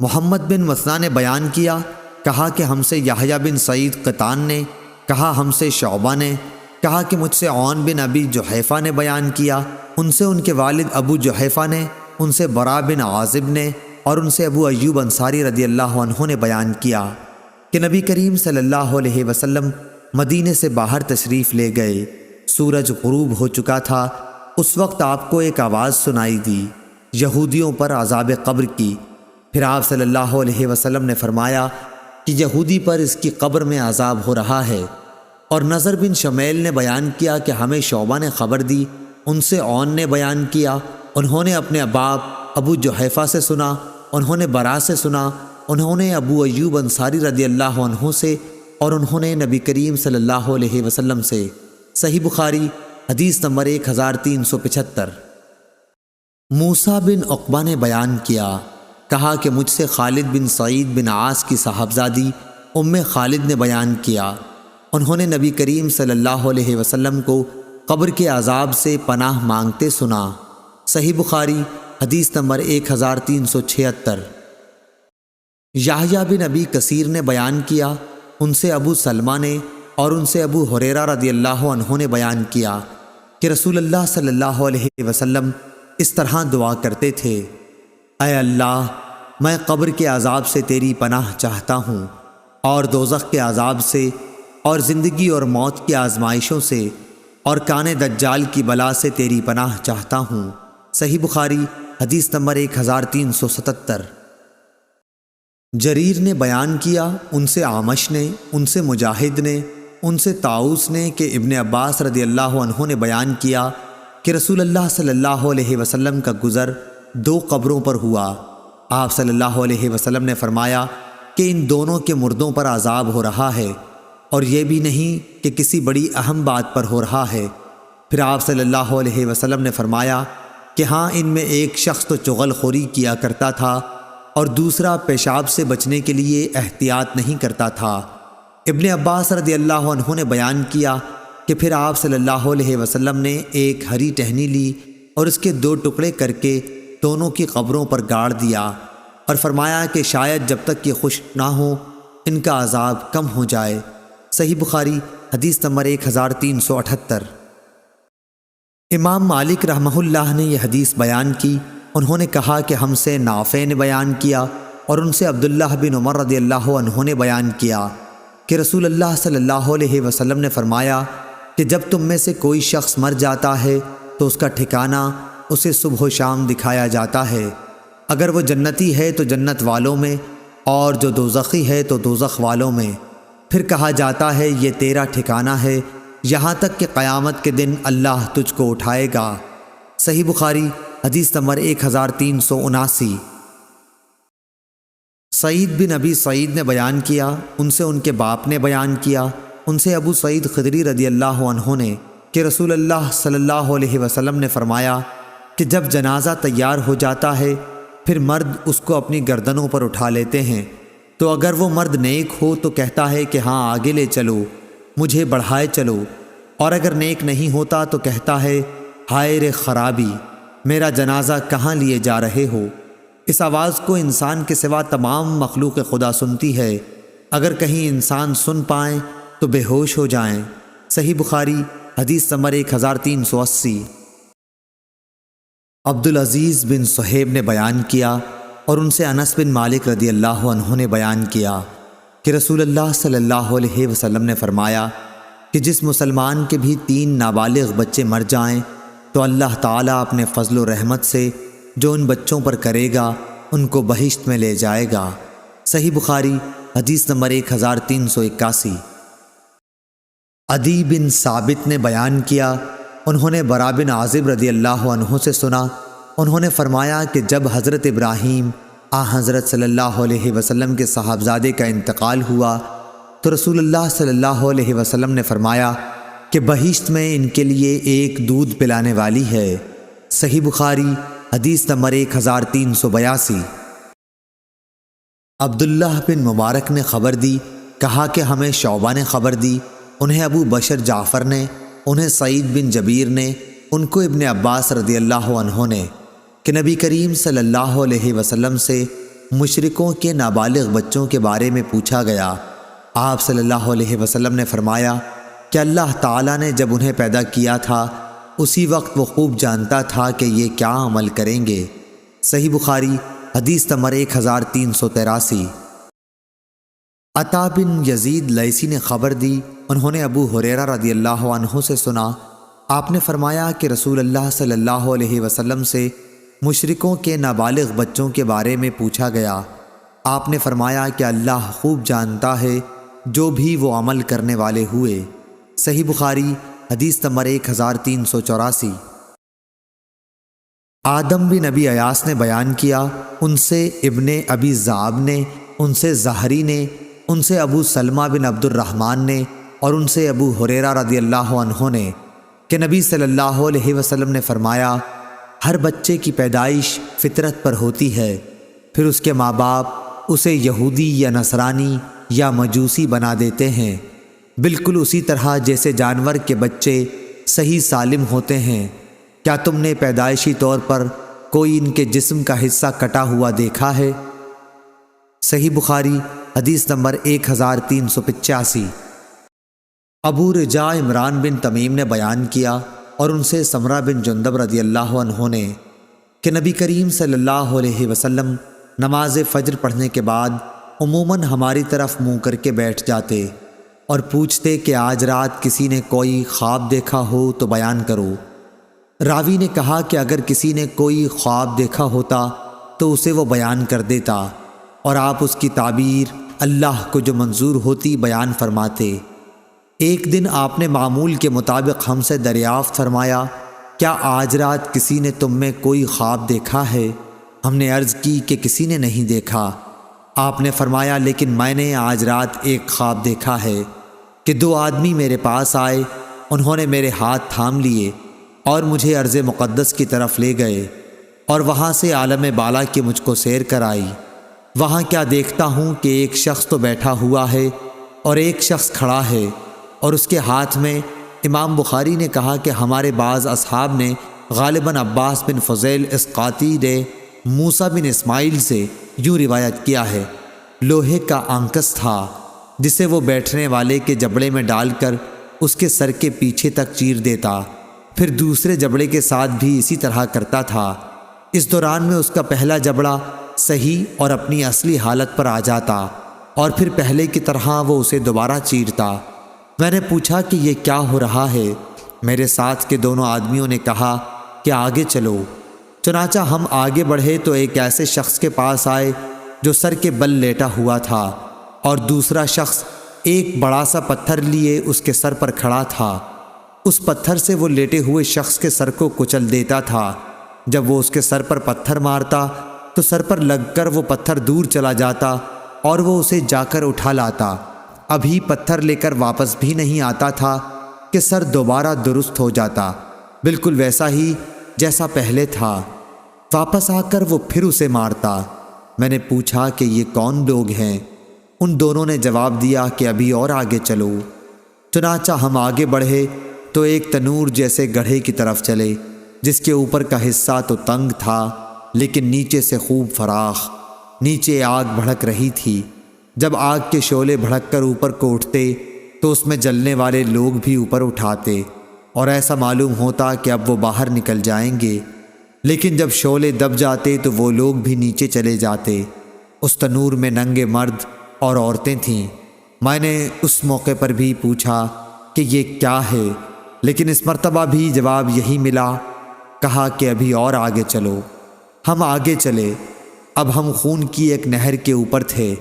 محمد بن مثنیٰ نے بیان کیا، کہا کہ ہم سے یحییٰ بن سعید قطان نے، کہا ہم سے شعبہ نے، کہا کہ مجھ سے عون بن ابی جحیفہ نے بیان کیا، ان سے ان کے والد ابو جحیفہ نے، ان سے براء بن عازب نے اور ان سے ابو ایوب انصاری رضی اللہ عنہ نے بیان کیا کہ نبی کریم صلی اللہ علیہ وسلم مدینے سے باہر تشریف لے گئے، سورج غروب ہو چکا تھا۔ اس وقت آپ کو ایک آواز سنائی دی، یہودیوں پر عذاب قبر کی۔ پھر آپ صلی اللہ علیہ وسلم نے فرمایا کہ یہودی پر اس کی قبر میں عذاب ہو رہا ہے۔ اور نضر بن شمیل نے بیان کیا کہ ہمیں شعبہ نے خبر دی، ان سے عون نے بیان کیا، انہوں نے اپنے باپ ابو جحیفہ سے سنا، انہوں نے براء سے سنا، انہوں نے ابو ایوب انصاری رضی اللہ عنہ سے، اور انہوں نے نبی کریم صلی اللہ علیہ وسلم سے۔ صحیح بخاری حدیث نمبر 1375۔ موسیٰ بن عقبہ نے بیان کیا، کہا کہ مجھ سے خالد بن سعید بن عاص کی صاحبزادی ام خالد نے بیان کیا، انہوں نے نبی کریم صلی اللہ علیہ وسلم کو قبر کے عذاب سے پناہ مانگتے سنا۔ صحیح بخاری حدیث نمبر 1376۔ یحییٰ بن ابی کثیر نے بیان کیا، ان سے ابو سلمہ نے اور ان سے ابو ہریرہ رضی اللہ عنہ نے بیان کیا کہ رسول اللہ صلی اللہ علیہ وسلم اس طرح دعا کرتے تھے، اے اللہ، میں قبر کے عذاب سے تیری پناہ چاہتا ہوں، اور دوزخ کے عذاب سے، اور زندگی اور موت کی آزمائشوں سے، اور کان دجال کی بلا سے تیری پناہ چاہتا ہوں۔ صحیح بخاری حدیث نمبر 1377۔ جریر نے بیان کیا، ان سے اعمش نے، ان سے مجاہد نے، ان سے طاؤس نے کہ ابن عباس رضی اللہ عنہ نے بیان کیا کہ رسول اللہ صلی اللہ علیہ وسلم کا گزر 2 قبروں پر ہوا۔ آپ صلی اللہ علیہ وسلم نے فرمایا کہ ان دونوں کے مردوں پر عذاب ہو رہا ہے، اور یہ بھی نہیں کہ کسی بڑی اہم بات پر ہو رہا ہے۔ پھر آپ صلی اللہ علیہ وسلم نے فرمایا کہ ہاں ان میں ایک شخص تو چغل خوری کیا کرتا تھا اور دوسرا پیشاب سے بچنے کے لیے احتیاط نہیں کرتا تھا۔ ابن عباس رضی اللہ عنہ نے بیان کیا کہ پھر آپ صلی اللہ علیہ وسلم نے ایک ہری ٹہنی لی اور اس کے 2 ٹکڑے کر کے دونوں کی قبروں پر گاڑ دیا اور فرمایا کہ شاید جب تک یہ خشک نہ ہو ان کا عذاب کم ہو جائے۔ صحیح بخاری حدیث نمبر 1378۔ امام مالک رحمہ اللہ نے یہ حدیث بیان کی۔ انہوں نے کہا کہ ہم سے نافع نے بیان کیا اور ان سے عبداللہ بن عمر رضی اللہ عنہ نے بیان کیا کہ رسول اللہ صلی اللہ علیہ وسلم نے فرمایا کہ جب تم میں سے کوئی شخص مر جاتا ہے تو اس کا ٹھکانہ اسے صبح و شام دکھایا جاتا ہے۔ اگر وہ جنتی ہے تو جنت والوں میں اور جو دوزخی ہے تو دوزخ والوں میں۔ پھر کہا جاتا ہے یہ تیرا ٹھکانہ ہے یہاں تک کہ قیامت کے دن اللہ تجھ کو اٹھائے گا۔ صحیح بخاری حدیث نمبر 1379۔ سعید بن ابی سعید نے بیان کیا، ان سے ان کے باپ نے بیان کیا، ان سے ابو سعید خدری رضی اللہ عنہ نے کہ رسول اللہ صلی اللہ علیہ وسلم نے فرمایا کہ جب جنازہ تیار ہو جاتا ہے پھر مرد اس کو اپنی گردنوں پر اٹھا لیتے ہیں، تو اگر وہ مرد نیک ہو تو کہتا ہے کہ ہاں آگے لے چلو، مجھے بڑھائے چلو، اور اگر نیک نہیں ہوتا تو کہتا ہے ہائے رے خرابی، میرا جنازہ کہاں لیے جا رہے ہو۔ اس آواز کو انسان کے سوا تمام مخلوق خدا سنتی ہے، اگر کہیں انسان سن پائیں تو بے ہوش ہو جائیں۔ صحیح بخاری حدیث نمبر 1380۔ عبدالعزیز بن صہیب نے بیان کیا اور ان سے انس بن مالک رضی اللہ عنہ نے بیان کیا کہ رسول اللہ صلی اللہ علیہ وسلم نے فرمایا کہ جس مسلمان کے بھی 3 نابالغ بچے مر جائیں تو اللہ تعالیٰ اپنے فضل و رحمت سے جو ان بچوں پر کرے گا ان کو بہشت میں لے جائے گا۔ صحیح بخاری حدیث نمبر 1381۔ عدی بن ثابت نے بیان کیا، انہوں نے برا بن عازب رضی اللہ عنہ سے سنا، انہوں نے فرمایا کہ جب حضرت ابراہیم حضرت صلی اللہ علیہ وسلم کے صاحبزادے کا انتقال ہوا تو رسول اللہ صلی اللہ علیہ وسلم نے فرمایا کہ بہشت میں ان کے لیے ایک دودھ پلانے والی ہے۔ صحیح بخاری حدیث نمبر 1382۔ عبداللہ بن مبارک نے خبر دی، کہا کہ ہمیں شعبہ نے خبر دی، انہیں ابو بشر جعفر نے، انہیں سعید بن جبیر نے، ان کو ابن عباس رضی اللہ عنہ نے کہ نبی کریم صلی اللہ علیہ وسلم سے مشرکوں کے نابالغ بچوں کے بارے میں پوچھا گیا۔ آپ صلی اللہ علیہ وسلم نے فرمایا کہ اللہ تعالیٰ نے جب انہیں پیدا کیا تھا اسی وقت وہ خوب جانتا تھا کہ یہ کیا عمل کریں گے۔ صحیح بخاری حدیث نمبر 1383۔ عطا بن یزید لیثی نے خبر دی، انہوں نے ابو ہریرہ رضی اللہ عنہ سے سنا، آپ نے فرمایا کہ رسول اللہ صلی اللہ علیہ وسلم سے مشرکوں کے نابالغ بچوں کے بارے میں پوچھا گیا۔ آپ نے فرمایا کہ اللہ خوب جانتا ہے جو بھی وہ عمل کرنے والے ہوئے۔ صحیح بخاری حدیث نمبر 1384۔ آدم بن ابی ایاس نے بیان کیا، ان سے ابن ابی ذئب نے، ان سے زہری نے، ان سے ابو سلمہ بن عبد الرحمن نے اور ان سے ابو ہریرہ رضی اللہ عنہ نے کہ نبی صلی اللہ علیہ وسلم نے فرمایا ہر بچے کی پیدائش فطرت پر ہوتی ہے، پھر اس کے ماں باپ اسے یہودی یا نصرانی یا مجوسی بنا دیتے ہیں، بالکل اسی طرح جیسے جانور کے بچے صحیح سالم ہوتے ہیں۔ کیا تم نے پیدائشی طور پر کوئی ان کے جسم کا حصہ کٹا ہوا دیکھا ہے؟ صحیح بخاری حدیث نمبر 1385۔ ابو رجاء عمران بن تمیم نے بیان کیا اور ان سے سمرہ بن جندب رضی اللہ عنہ نے کہ نبی کریم صلی اللہ علیہ وسلم نماز فجر پڑھنے کے بعد عموماً ہماری طرف منہ کر کے بیٹھ جاتے اور پوچھتے کہ آج رات کسی نے کوئی خواب دیکھا ہو تو بیان کرو۔ راوی نے کہا کہ اگر کسی نے کوئی خواب دیکھا ہوتا تو اسے وہ بیان کر دیتا اور آپ اس کی تعبیر اللہ کو جو منظور ہوتی بیان فرماتے۔ ایک دن آپ نے معمول کے مطابق ہم سے دریافت فرمایا، کیا آج رات کسی نے تم میں کوئی خواب دیکھا ہے؟ ہم نے عرض کی کہ کسی نے نہیں دیکھا۔ آپ نے فرمایا لیکن میں نے آج رات ایک خواب دیکھا ہے کہ 2 آدمی میرے پاس آئے، انہوں نے میرے ہاتھ تھام لیے اور مجھے ارض مقدس کی طرف لے گئے اور وہاں سے عالم بالا کی مجھ کو سیر کرائی۔ وہاں کیا دیکھتا ہوں کہ ایک شخص تو بیٹھا ہوا ہے اور ایک شخص کھڑا ہے، اور اس کے ہاتھ میں امام بخاری نے کہا کہ ہمارے بعض اصحاب نے غالباً عباس بن فضیل اسقاطی نے موسیٰ بن اسماعیل سے یوں روایت کیا ہے، لوہے کا آنکس تھا جسے وہ بیٹھنے والے کے جبڑے میں ڈال کر اس کے سر کے پیچھے تک چیر دیتا، پھر دوسرے جبڑے کے ساتھ بھی اسی طرح کرتا تھا۔ اس دوران میں اس کا پہلا جبڑا صحیح اور اپنی اصلی حالت پر آ جاتا اور پھر پہلے کی طرح وہ اسے دوبارہ چیرتا۔ میں نے پوچھا کہ یہ کیا ہو رہا ہے؟ میرے ساتھ کے دونوں آدمیوں نے کہا کہ آگے چلو۔ چنانچہ ہم آگے بڑھے تو ایک ایسے شخص کے پاس آئے جو سر کے بل لیٹا ہوا تھا، اور دوسرا شخص ایک بڑا سا پتھر لیے اس کے سر پر کھڑا تھا۔ اس پتھر سے وہ لیٹے ہوئے شخص کے سر کو کچل دیتا تھا۔ جب وہ اس کے سر پر پتھر مارتا تو سر پر لگ کر وہ پتھر دور چلا جاتا اور وہ اسے جا کر اٹھا لاتا۔ ابھی پتھر لے کر واپس بھی نہیں آتا تھا کہ سر دوبارہ درست ہو جاتا، بالکل ویسا ہی جیسا پہلے تھا۔ واپس آ کر وہ پھر اسے مارتا۔ میں نے پوچھا کہ یہ کون لوگ ہیں؟ ان دونوں نے جواب دیا کہ ابھی اور آگے چلو۔ چنانچہ ہم آگے بڑھے تو ایک تنور جیسے گڑھے کی طرف چلے، جس کے اوپر کا حصہ تو تنگ تھا لیکن نیچے سے خوب فراخ۔ نیچے آگ بھڑک رہی تھی۔ جب آگ کے شعلے بھڑک کر اوپر کو اٹھتے تو اس میں جلنے والے لوگ بھی اوپر اٹھاتے، اور ایسا معلوم ہوتا کہ اب وہ باہر نکل جائیں گے، لیکن جب شعلے دب جاتے تو وہ لوگ بھی نیچے چلے جاتے۔ اس تنور میں ننگے مرد اور عورتیں تھیں۔ میں نے اس موقع پر بھی پوچھا کہ یہ کیا ہے، لیکن اس مرتبہ بھی جواب یہی ملا، کہا کہ ابھی اور آگے چلو۔ ہم آگے چلے۔ اب ہم خون کی ایک نہر کے اوپر تھے۔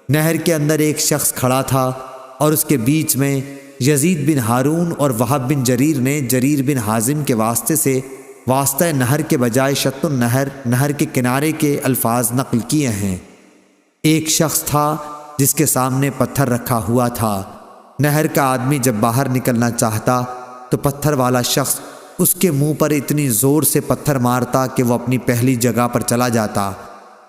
نہر کے اندر ایک شخص کھڑا تھا اور اس کے بیچ میں یزید بن ہارون اور وہب بن جریر نے جریر بن حازم کے واسطے سے واسطہ نہر کے بجائے شط النہر، نہر کے کنارے کے الفاظ نقل کیے ہیں۔ ایک شخص تھا جس کے سامنے پتھر رکھا ہوا تھا۔ نہر کا آدمی جب باہر نکلنا چاہتا تو پتھر والا شخص اس کے منہ پر اتنی زور سے پتھر مارتا کہ وہ اپنی پہلی جگہ پر چلا جاتا،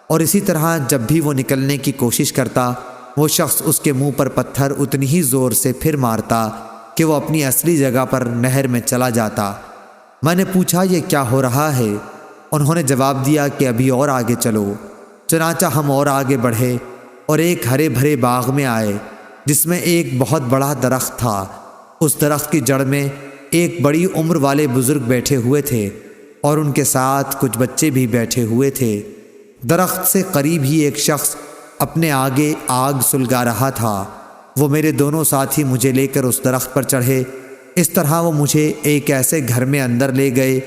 اور اسی طرح جب بھی وہ نکلنے کی کوشش کرتا وہ شخص اس کے منہ پر پتھر اتنی ہی زور سے پھر مارتا کہ وہ اپنی اصلی جگہ پر نہر میں چلا جاتا۔ میں نے پوچھا یہ کیا ہو رہا ہے؟ انہوں نے جواب دیا کہ ابھی اور آگے چلو۔ چنانچہ ہم اور آگے بڑھے اور ایک ہرے بھرے باغ میں آئے جس میں ایک بہت بڑا درخت تھا۔ اس درخت کی جڑ میں ایک بڑی عمر والے بزرگ بیٹھے ہوئے تھے اور ان کے ساتھ کچھ بچے بھی بیٹھے ہوئے تھے۔ درخت سے قریب ہی ایک شخص اپنے آگے آگ سلگا رہا تھا۔ وہ میرے دونوں ساتھی مجھے لے کر اس درخت پر چڑھے۔ اس طرح وہ مجھے ایک ایسے گھر میں اندر لے گئے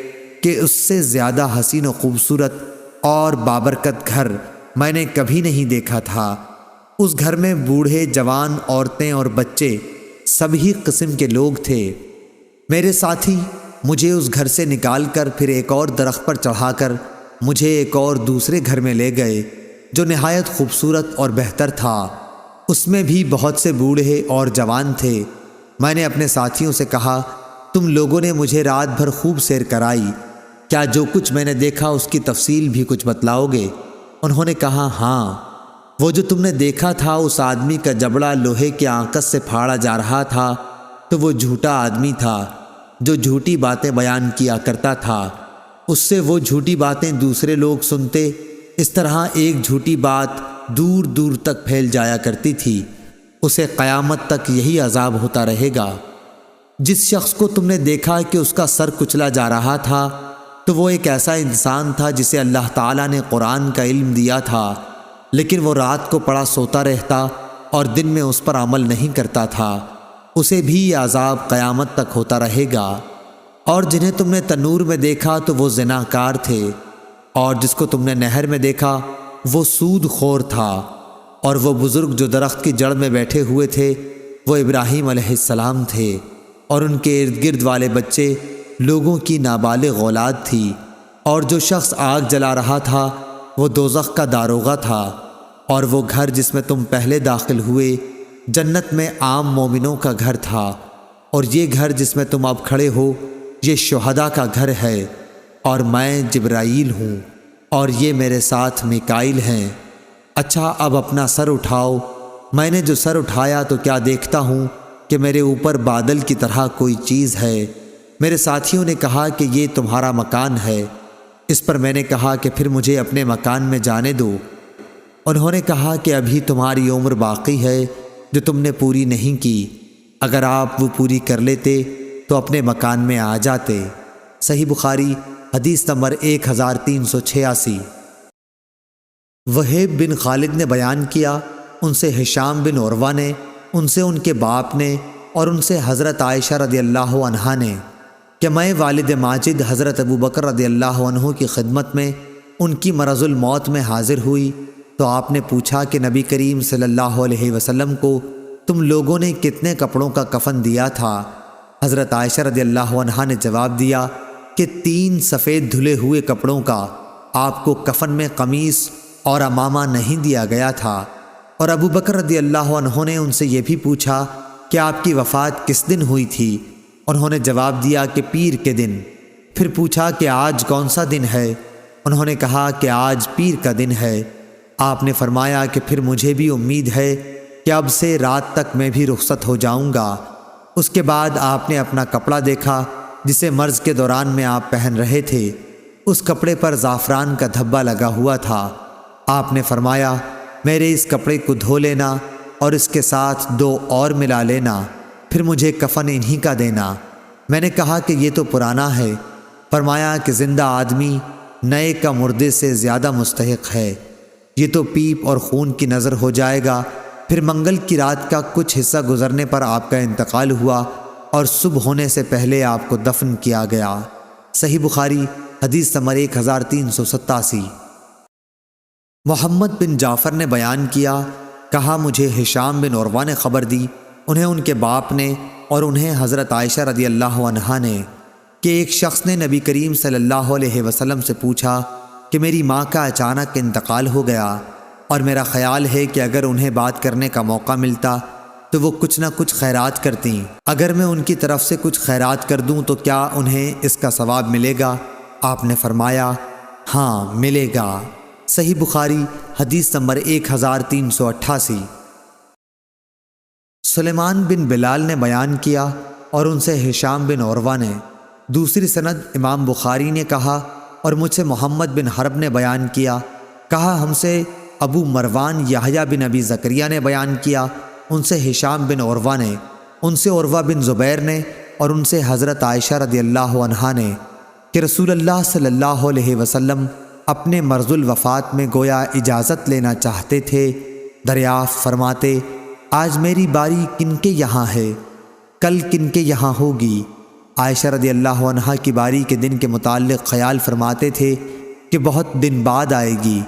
کہ اس سے زیادہ حسین و خوبصورت اور بابرکت گھر میں نے کبھی نہیں دیکھا تھا۔ اس گھر میں بوڑھے، جوان، عورتیں اور بچے سبھی قسم کے لوگ تھے۔ میرے ساتھی مجھے اس گھر سے نکال کر پھر ایک اور درخت پر چڑھا کر مجھے ایک اور دوسرے گھر میں لے گئے جو نہایت خوبصورت اور بہتر تھا۔ اس میں بھی بہت سے بوڑھے اور جوان تھے۔ میں نے اپنے ساتھیوں سے کہا، تم لوگوں نے مجھے رات بھر خوب سیر کرائی، کیا جو کچھ میں نے دیکھا اس کی تفصیل بھی کچھ بتلاؤ گے؟ انہوں نے کہا، ہاں، وہ جو تم نے دیکھا تھا اس آدمی کا جبڑا لوہے کے آنکس سے پھاڑا جا رہا تھا تو وہ جھوٹا آدمی تھا جو جھوٹی باتیں بیان کیا کرتا تھا۔ اس سے وہ جھوٹی باتیں دوسرے لوگ سنتے، اس طرح ایک جھوٹی بات دور دور تک پھیل جایا کرتی تھی۔ اسے قیامت تک یہی عذاب ہوتا رہے گا۔ جس شخص کو تم نے دیکھا کہ اس کا سر کچلا جا رہا تھا تو وہ ایک ایسا انسان تھا جسے اللہ تعالیٰ نے قرآن کا علم دیا تھا، لیکن وہ رات کو پڑا سوتا رہتا اور دن میں اس پر عمل نہیں کرتا تھا۔ اسے بھی یہ عذاب قیامت تک ہوتا رہے گا۔ اور جنہیں تم نے تنور میں دیکھا تو وہ زناکار تھے، اور جس کو تم نے نہر میں دیکھا وہ سود خور تھا، اور وہ بزرگ جو درخت کی جڑ میں بیٹھے ہوئے تھے وہ ابراہیم علیہ السلام تھے، اور ان کے ارد گرد والے بچے لوگوں کی نابالغ اولاد تھی، اور جو شخص آگ جلا رہا تھا وہ دوزخ کا داروغہ تھا، اور وہ گھر جس میں تم پہلے داخل ہوئے جنت میں عام مومنوں کا گھر تھا، اور یہ گھر جس میں تم اب کھڑے ہو یہ شہداء کا گھر ہے اور میں جبرائیل ہوں اور یہ میرے ساتھ میکائیل ہیں۔ اچھا اب اپنا سر اٹھاؤ۔ میں نے جو سر اٹھایا تو کیا دیکھتا ہوں کہ میرے اوپر بادل کی طرح کوئی چیز ہے۔ میرے ساتھیوں نے کہا کہ یہ تمہارا مکان ہے۔ اس پر میں نے کہا کہ پھر مجھے اپنے مکان میں جانے دو۔ انہوں نے کہا کہ ابھی تمہاری عمر باقی ہے جو تم نے پوری نہیں کی، اگر آپ وہ پوری کر لیتے تو اپنے مکان میں آ جاتے۔ صحیح بخاری حدیث نمبر 1386۔ وہیب بن خالد نے بیان کیا، ان سے ہشام بن عروہ نے، ان سے ان کے باپ نے، اور ان سے حضرت عائشہ رضی اللہ عنہا نے کہ میں والد ماجد حضرت ابوبکر رضی اللہ عنہ کی خدمت میں ان کی مرض الموت میں حاضر ہوئی تو آپ نے پوچھا کہ نبی کریم صلی اللہ علیہ وسلم کو تم لوگوں نے کتنے کپڑوں کا کفن دیا تھا؟ حضرت عائشہ رضی اللہ عنہا نے جواب دیا کہ 3 سفید دھلے ہوئے کپڑوں کا۔ آپ کو کفن میں قمیص اور عمامہ نہیں دیا گیا تھا۔ اور ابوبکر رضی اللہ عنہ نے ان سے یہ بھی پوچھا کہ آپ کی وفات کس دن ہوئی تھی؟ انہوں نے جواب دیا کہ پیر کے دن۔ پھر پوچھا کہ آج کون سا دن ہے؟ انہوں نے کہا کہ آج پیر کا دن ہے۔ آپ نے فرمایا کہ پھر مجھے بھی امید ہے کہ اب سے رات تک میں بھی رخصت ہو جاؤں گا۔ اس کے بعد آپ نے اپنا کپڑا دیکھا جسے مرض کے دوران میں آپ پہن رہے تھے۔ اس کپڑے پر زعفران کا دھبا لگا ہوا تھا۔ آپ نے فرمایا میرے اس کپڑے کو دھو لینا اور اس کے ساتھ 2 اور ملا لینا، پھر مجھے کفن انہی کا دینا۔ میں نے کہا کہ یہ تو پرانا ہے۔ فرمایا کہ زندہ آدمی نئے کا مردے سے زیادہ مستحق ہے، یہ تو پیپ اور خون کی نظر ہو جائے گا۔ پھر منگل کی رات کا کچھ حصہ گزرنے پر آپ کا انتقال ہوا اور صبح ہونے سے پہلے آپ کو دفن کیا گیا۔ صحیح بخاری حدیث نمبر 1387۔ محمد بن جعفر نے بیان کیا، کہا مجھے ہشام بن عروہ نے خبر دی، انہیں ان کے باپ نے اور انہیں حضرت عائشہ رضی اللہ عنہا نے کہ ایک شخص نے نبی کریم صلی اللہ علیہ وسلم سے پوچھا کہ میری ماں کا اچانک انتقال ہو گیا اور میرا خیال ہے کہ اگر انہیں بات کرنے کا موقع ملتا تو وہ کچھ نہ کچھ خیرات کرتیں، اگر میں ان کی طرف سے کچھ خیرات کر دوں تو کیا انہیں اس کا ثواب ملے گا؟ آپ نے فرمایا ہاں ملے گا۔ صحیح بخاری حدیث نمبر 1388۔ سلیمان بن بلال نے بیان کیا اور ان سے ہشام بن عروہ نے، دوسری سند امام بخاری نے کہا اور مجھ سے محمد بن حرب نے بیان کیا، کہا ہم سے ابو مروان یحییٰ بن ابی زکریا نے بیان کیا، ان سے ہشام بن عروہ نے، ان سے عروہ بن زبیر نے اور ان سے حضرت عائشہ رضی اللہ عنہا نے کہ رسول اللہ صلی اللہ علیہ وسلم اپنے مرض الوفات میں گویا اجازت لینا چاہتے تھے، دریافت فرماتے آج میری باری کن کے یہاں ہے، کل کن کے یہاں ہوگی؟ عائشہ رضی اللہ عنہا کی باری کے دن کے متعلق خیال فرماتے تھے کہ بہت دن بعد آئے گی۔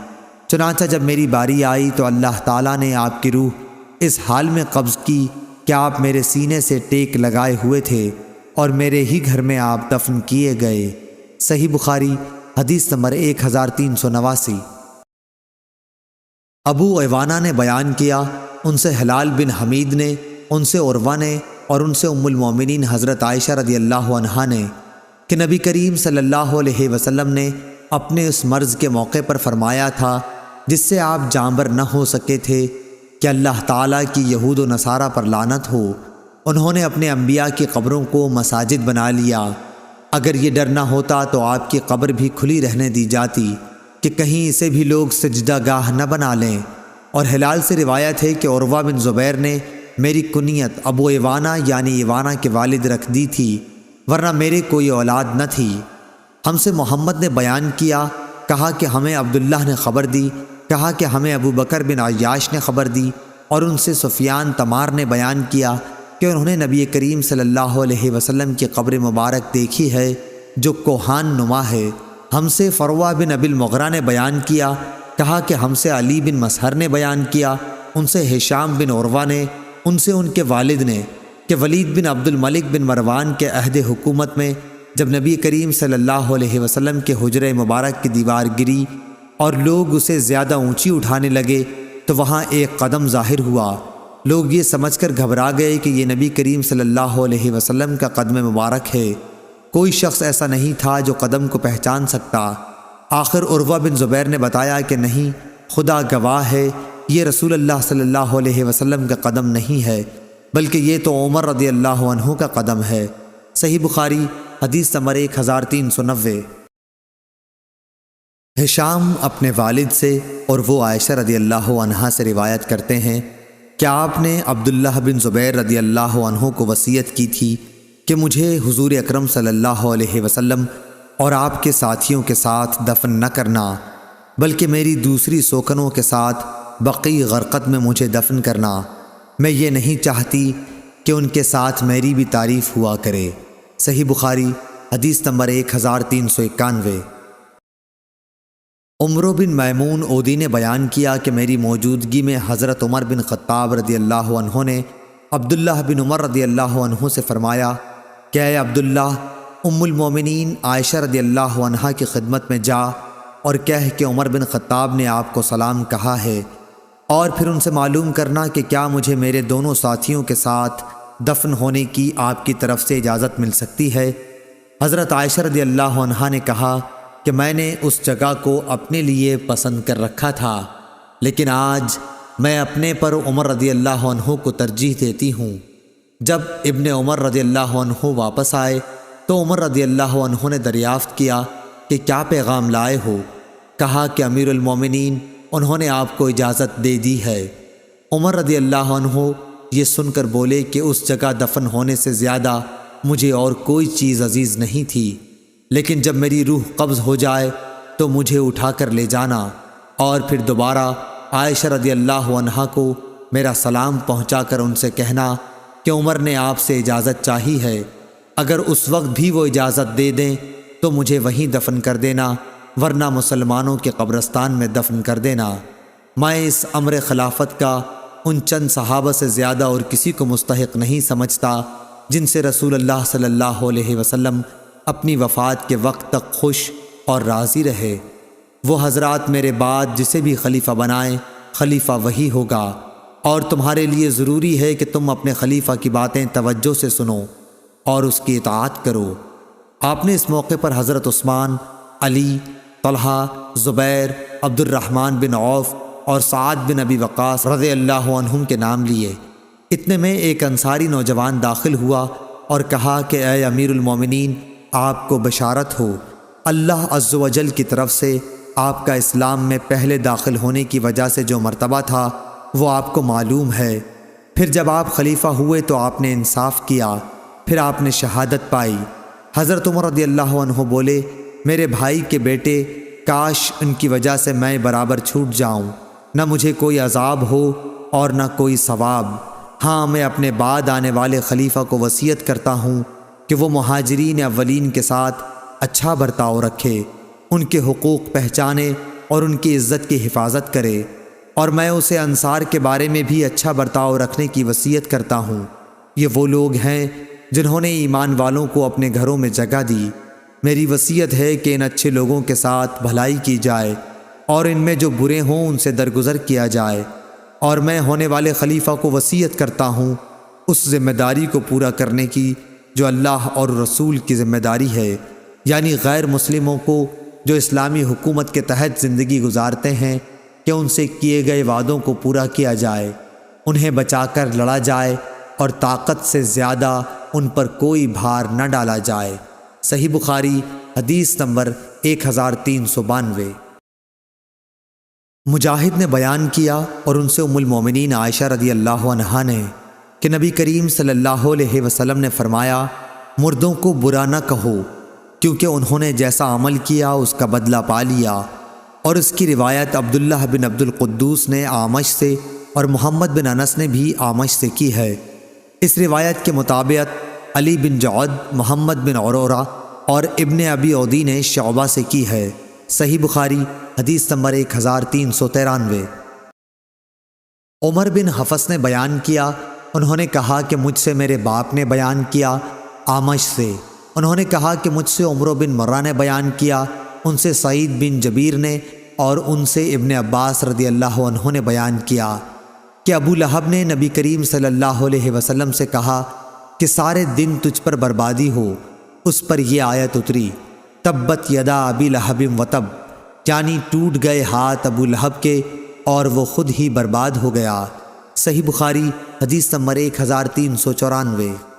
چنانچہ جب میری باری آئی تو اللہ تعالیٰ نے آپ کی روح اس حال میں قبض کی کہ آپ میرے سینے سے ٹیک لگائے ہوئے تھے اور میرے ہی گھر میں آپ دفن کیے گئے۔ صحیح بخاری حدیث نمبر 1389۔ ابو عوانہ نے بیان کیا، ان سے ہلال بن حمید نے، ان سے عروہ نے اور ان سے ام المومنین حضرت عائشہ رضی اللہ عنہا نے کہ نبی کریم صلی اللہ علیہ وسلم نے اپنے اس مرض کے موقع پر فرمایا تھا جس سے آپ جانبر نہ ہو سکے تھے کہ اللہ تعالیٰ کی یہود و نصارہ پر لعنت ہو، انہوں نے اپنے انبیاء کی قبروں کو مساجد بنا لیا۔ اگر یہ ڈر نہ ہوتا تو آپ کی قبر بھی کھلی رہنے دی جاتی کہ کہیں اسے بھی لوگ سجدہ گاہ نہ بنا لیں۔ اور ہلال سے روایت ہے کہ عروہ بن زبیر نے میری کنیت ابو عوانہ یعنی عوانہ کے والد رکھ دی تھی، ورنہ میرے کوئی اولاد نہ تھی۔ ہم سے محمد نے بیان کیا، کہا کہ ہمیں عبداللہ نے خبر دی، کہا کہ ہمیں ابو بکر بن عیاش نے خبر دی، اور ان سے سفیان تمار نے بیان کیا کہ انہوں نے نبی کریم صلی اللہ علیہ وسلم کی قبر مبارک دیکھی ہے جو کوہان نما ہے۔ ہم سے فروہ بن ابی المغرہ نے بیان کیا، کہا کہ ہم سے علی بن مسہر نے بیان کیا، ان سے ہشام بن عروہ نے، ان سے ان کے والد نے کہ ولید بن عبد الملک بن مروان کے عہد حکومت میں جب نبی کریم صلی اللہ علیہ وسلم کے حجرہ مبارک کی دیوار گری اور لوگ اسے زیادہ اونچی اٹھانے لگے تو وہاں ایک قدم ظاہر ہوا۔ لوگ یہ سمجھ کر گھبرا گئے کہ یہ نبی کریم صلی اللہ علیہ وسلم کا قدم مبارک ہے۔ کوئی شخص ایسا نہیں تھا جو قدم کو پہچان سکتا۔ آخر عروہ بن زبیر نے بتایا کہ نہیں، خدا گواہ ہے، یہ رسول اللہ صلی اللہ علیہ وسلم کا قدم نہیں ہے، بلکہ یہ تو عمر رضی اللہ عنہ کا قدم ہے۔ صحیح بخاری حدیث نمبر 1390۔ ہشام اپنے والد سے اور وہ عائشہ رضی اللہ عنہا سے روایت کرتے ہیں کہ آپ نے عبداللہ بن زبیر رضی اللہ عنہ کو وصیت کی تھی کہ مجھے حضور اکرم صلی اللہ علیہ وسلم اور آپ کے ساتھیوں کے ساتھ دفن نہ کرنا، بلکہ میری دوسری سوکنوں کے ساتھ بقیع غرقد میں مجھے دفن کرنا۔ میں یہ نہیں چاہتی کہ ان کے ساتھ میری بھی تعریف ہوا کرے۔ صحیح بخاری حدیث نمبر 1391۔ عمرو بن میمون اودی نے بیان کیا کہ میری موجودگی میں حضرت عمر بن خطاب رضی اللہ عنہ نے عبداللہ بن عمر رضی اللہ عنہ سے فرمایا کہ اے عبداللہ، ام المومنین عائشہ رضی اللہ عنہا کی خدمت میں جا اور کہہ کہ عمر بن خطاب نے آپ کو سلام کہا ہے، اور پھر ان سے معلوم کرنا کہ کیا مجھے میرے دونوں ساتھیوں کے ساتھ دفن ہونے کی آپ کی طرف سے اجازت مل سکتی ہے۔ حضرت عائشہ رضی اللہ عنہا نے کہا کہ میں نے اس جگہ کو اپنے لیے پسند کر رکھا تھا، لیکن آج میں اپنے پر عمر رضی اللہ عنہ کو ترجیح دیتی ہوں۔ جب ابن عمر رضی اللہ عنہ واپس آئے تو عمر رضی اللہ عنہ نے دریافت کیا کہ کیا پیغام لائے ہو؟ کہا کہ امیر المومنین انہوں نے آپ کو اجازت دے دی ہے۔ عمر رضی اللہ عنہ یہ سن کر بولے کہ اس جگہ دفن ہونے سے زیادہ مجھے اور کوئی چیز عزیز نہیں تھی، لیکن جب میری روح قبض ہو جائے تو مجھے اٹھا کر لے جانا، اور پھر دوبارہ عائشہ رضی اللہ عنہا کو میرا سلام پہنچا کر ان سے کہنا کہ عمر نے آپ سے اجازت چاہی ہے، اگر اس وقت بھی وہ اجازت دے دیں تو مجھے وہیں دفن کر دینا، ورنہ مسلمانوں کے قبرستان میں دفن کر دینا۔ میں اس امر خلافت کا ان چند صحابہ سے زیادہ اور کسی کو مستحق نہیں سمجھتا جن سے رسول اللہ صلی اللہ علیہ وسلم اپنی وفات کے وقت تک خوش اور راضی رہے۔ وہ حضرات میرے بعد جسے بھی خلیفہ بنائیں، خلیفہ وہی ہوگا، اور تمہارے لیے ضروری ہے کہ تم اپنے خلیفہ کی باتیں توجہ سے سنو اور اس کی اطاعت کرو۔ آپ نے اس موقع پر حضرت عثمان، علی، طلحہ، زبیر، عبد الرحمن بن عوف اور سعد بن ابی وقاص رضی اللہ عنہم کے نام لیے۔ اتنے میں ایک انصاری نوجوان داخل ہوا اور کہا کہ اے امیر المومنین، آپ کو بشارت ہو، اللہ عز و جل کی طرف سے آپ کا اسلام میں پہلے داخل ہونے کی وجہ سے جو مرتبہ تھا وہ آپ کو معلوم ہے۔ پھر جب آپ خلیفہ ہوئے تو آپ نے انصاف کیا، پھر آپ نے شہادت پائی۔ حضرت عمر رضی اللہ عنہ بولے، میرے بھائی کے بیٹے، کاش ان کی وجہ سے میں برابر چھوٹ جاؤں، نہ مجھے کوئی عذاب ہو اور نہ کوئی ثواب۔ ہاں، میں اپنے بعد آنے والے خلیفہ کو وصیت کرتا ہوں کہ وہ مہاجرین اولین کے ساتھ اچھا برتاؤ رکھے، ان کے حقوق پہچانے اور ان کی عزت کی حفاظت کرے، اور میں اسے انصار کے بارے میں بھی اچھا برتاؤ رکھنے کی وصیت کرتا ہوں۔ یہ وہ لوگ ہیں جنہوں نے ایمان والوں کو اپنے گھروں میں جگہ دی۔ میری وصیت ہے کہ ان اچھے لوگوں کے ساتھ بھلائی کی جائے، اور ان میں جو برے ہوں ان سے درگزر کیا جائے، اور میں ہونے والے خلیفہ کو وصیت کرتا ہوں اس ذمہ داری کو پورا کرنے کی جو اللہ اور رسول کی ذمہ داری ہے، یعنی غیر مسلموں کو جو اسلامی حکومت کے تحت زندگی گزارتے ہیں کہ ان سے کیے گئے وعدوں کو پورا کیا جائے، انہیں بچا کر لڑا جائے، اور طاقت سے زیادہ ان پر کوئی بھار نہ ڈالا جائے۔ صحیح بخاری حدیث نمبر 1392۔ مجاہد نے بیان کیا اور ان سے ام المومنین عائشہ رضی اللہ عنہا نے کہ نبی کریم صلی اللہ علیہ وسلم نے فرمایا، مردوں کو برا نہ کہو، کیونکہ انہوں نے جیسا عمل کیا اس کا بدلہ پا لیا۔ اور اس کی روایت عبداللہ بن عبد القدوس نے اعمش سے اور محمد بن انس نے بھی اعمش سے کی ہے۔ اس روایت کے مطابق علی بن جعد، محمد بن عرورہ اور ابن ابی عودی نے شعبہ سے کی ہے۔ صحیح بخاری حدیث نمبر 1393۔ عمر بن حفص نے بیان کیا، انہوں نے کہا کہ مجھ سے میرے باپ نے بیان کیا، اعمش سے۔ انہوں نے کہا کہ مجھ سے عمرو بن مرہ نے بیان کیا، ان سے سعید بن جبیر نے، اور ان سے ابن عباس رضی اللہ عنہ نے بیان کیا کہ ابو لہب نے نبی کریم صلی اللہ علیہ وسلم سے کہا کہ سارے دن تجھ پر بربادی ہو، اس پر یہ آیت اتری، تبت یدا ابی لہب وتب، یعنی ٹوٹ گئے ہاتھ ابو لہب کے اور وہ خود ہی برباد ہو گیا۔ صحیح بخاری حدیث نمبر 1394۔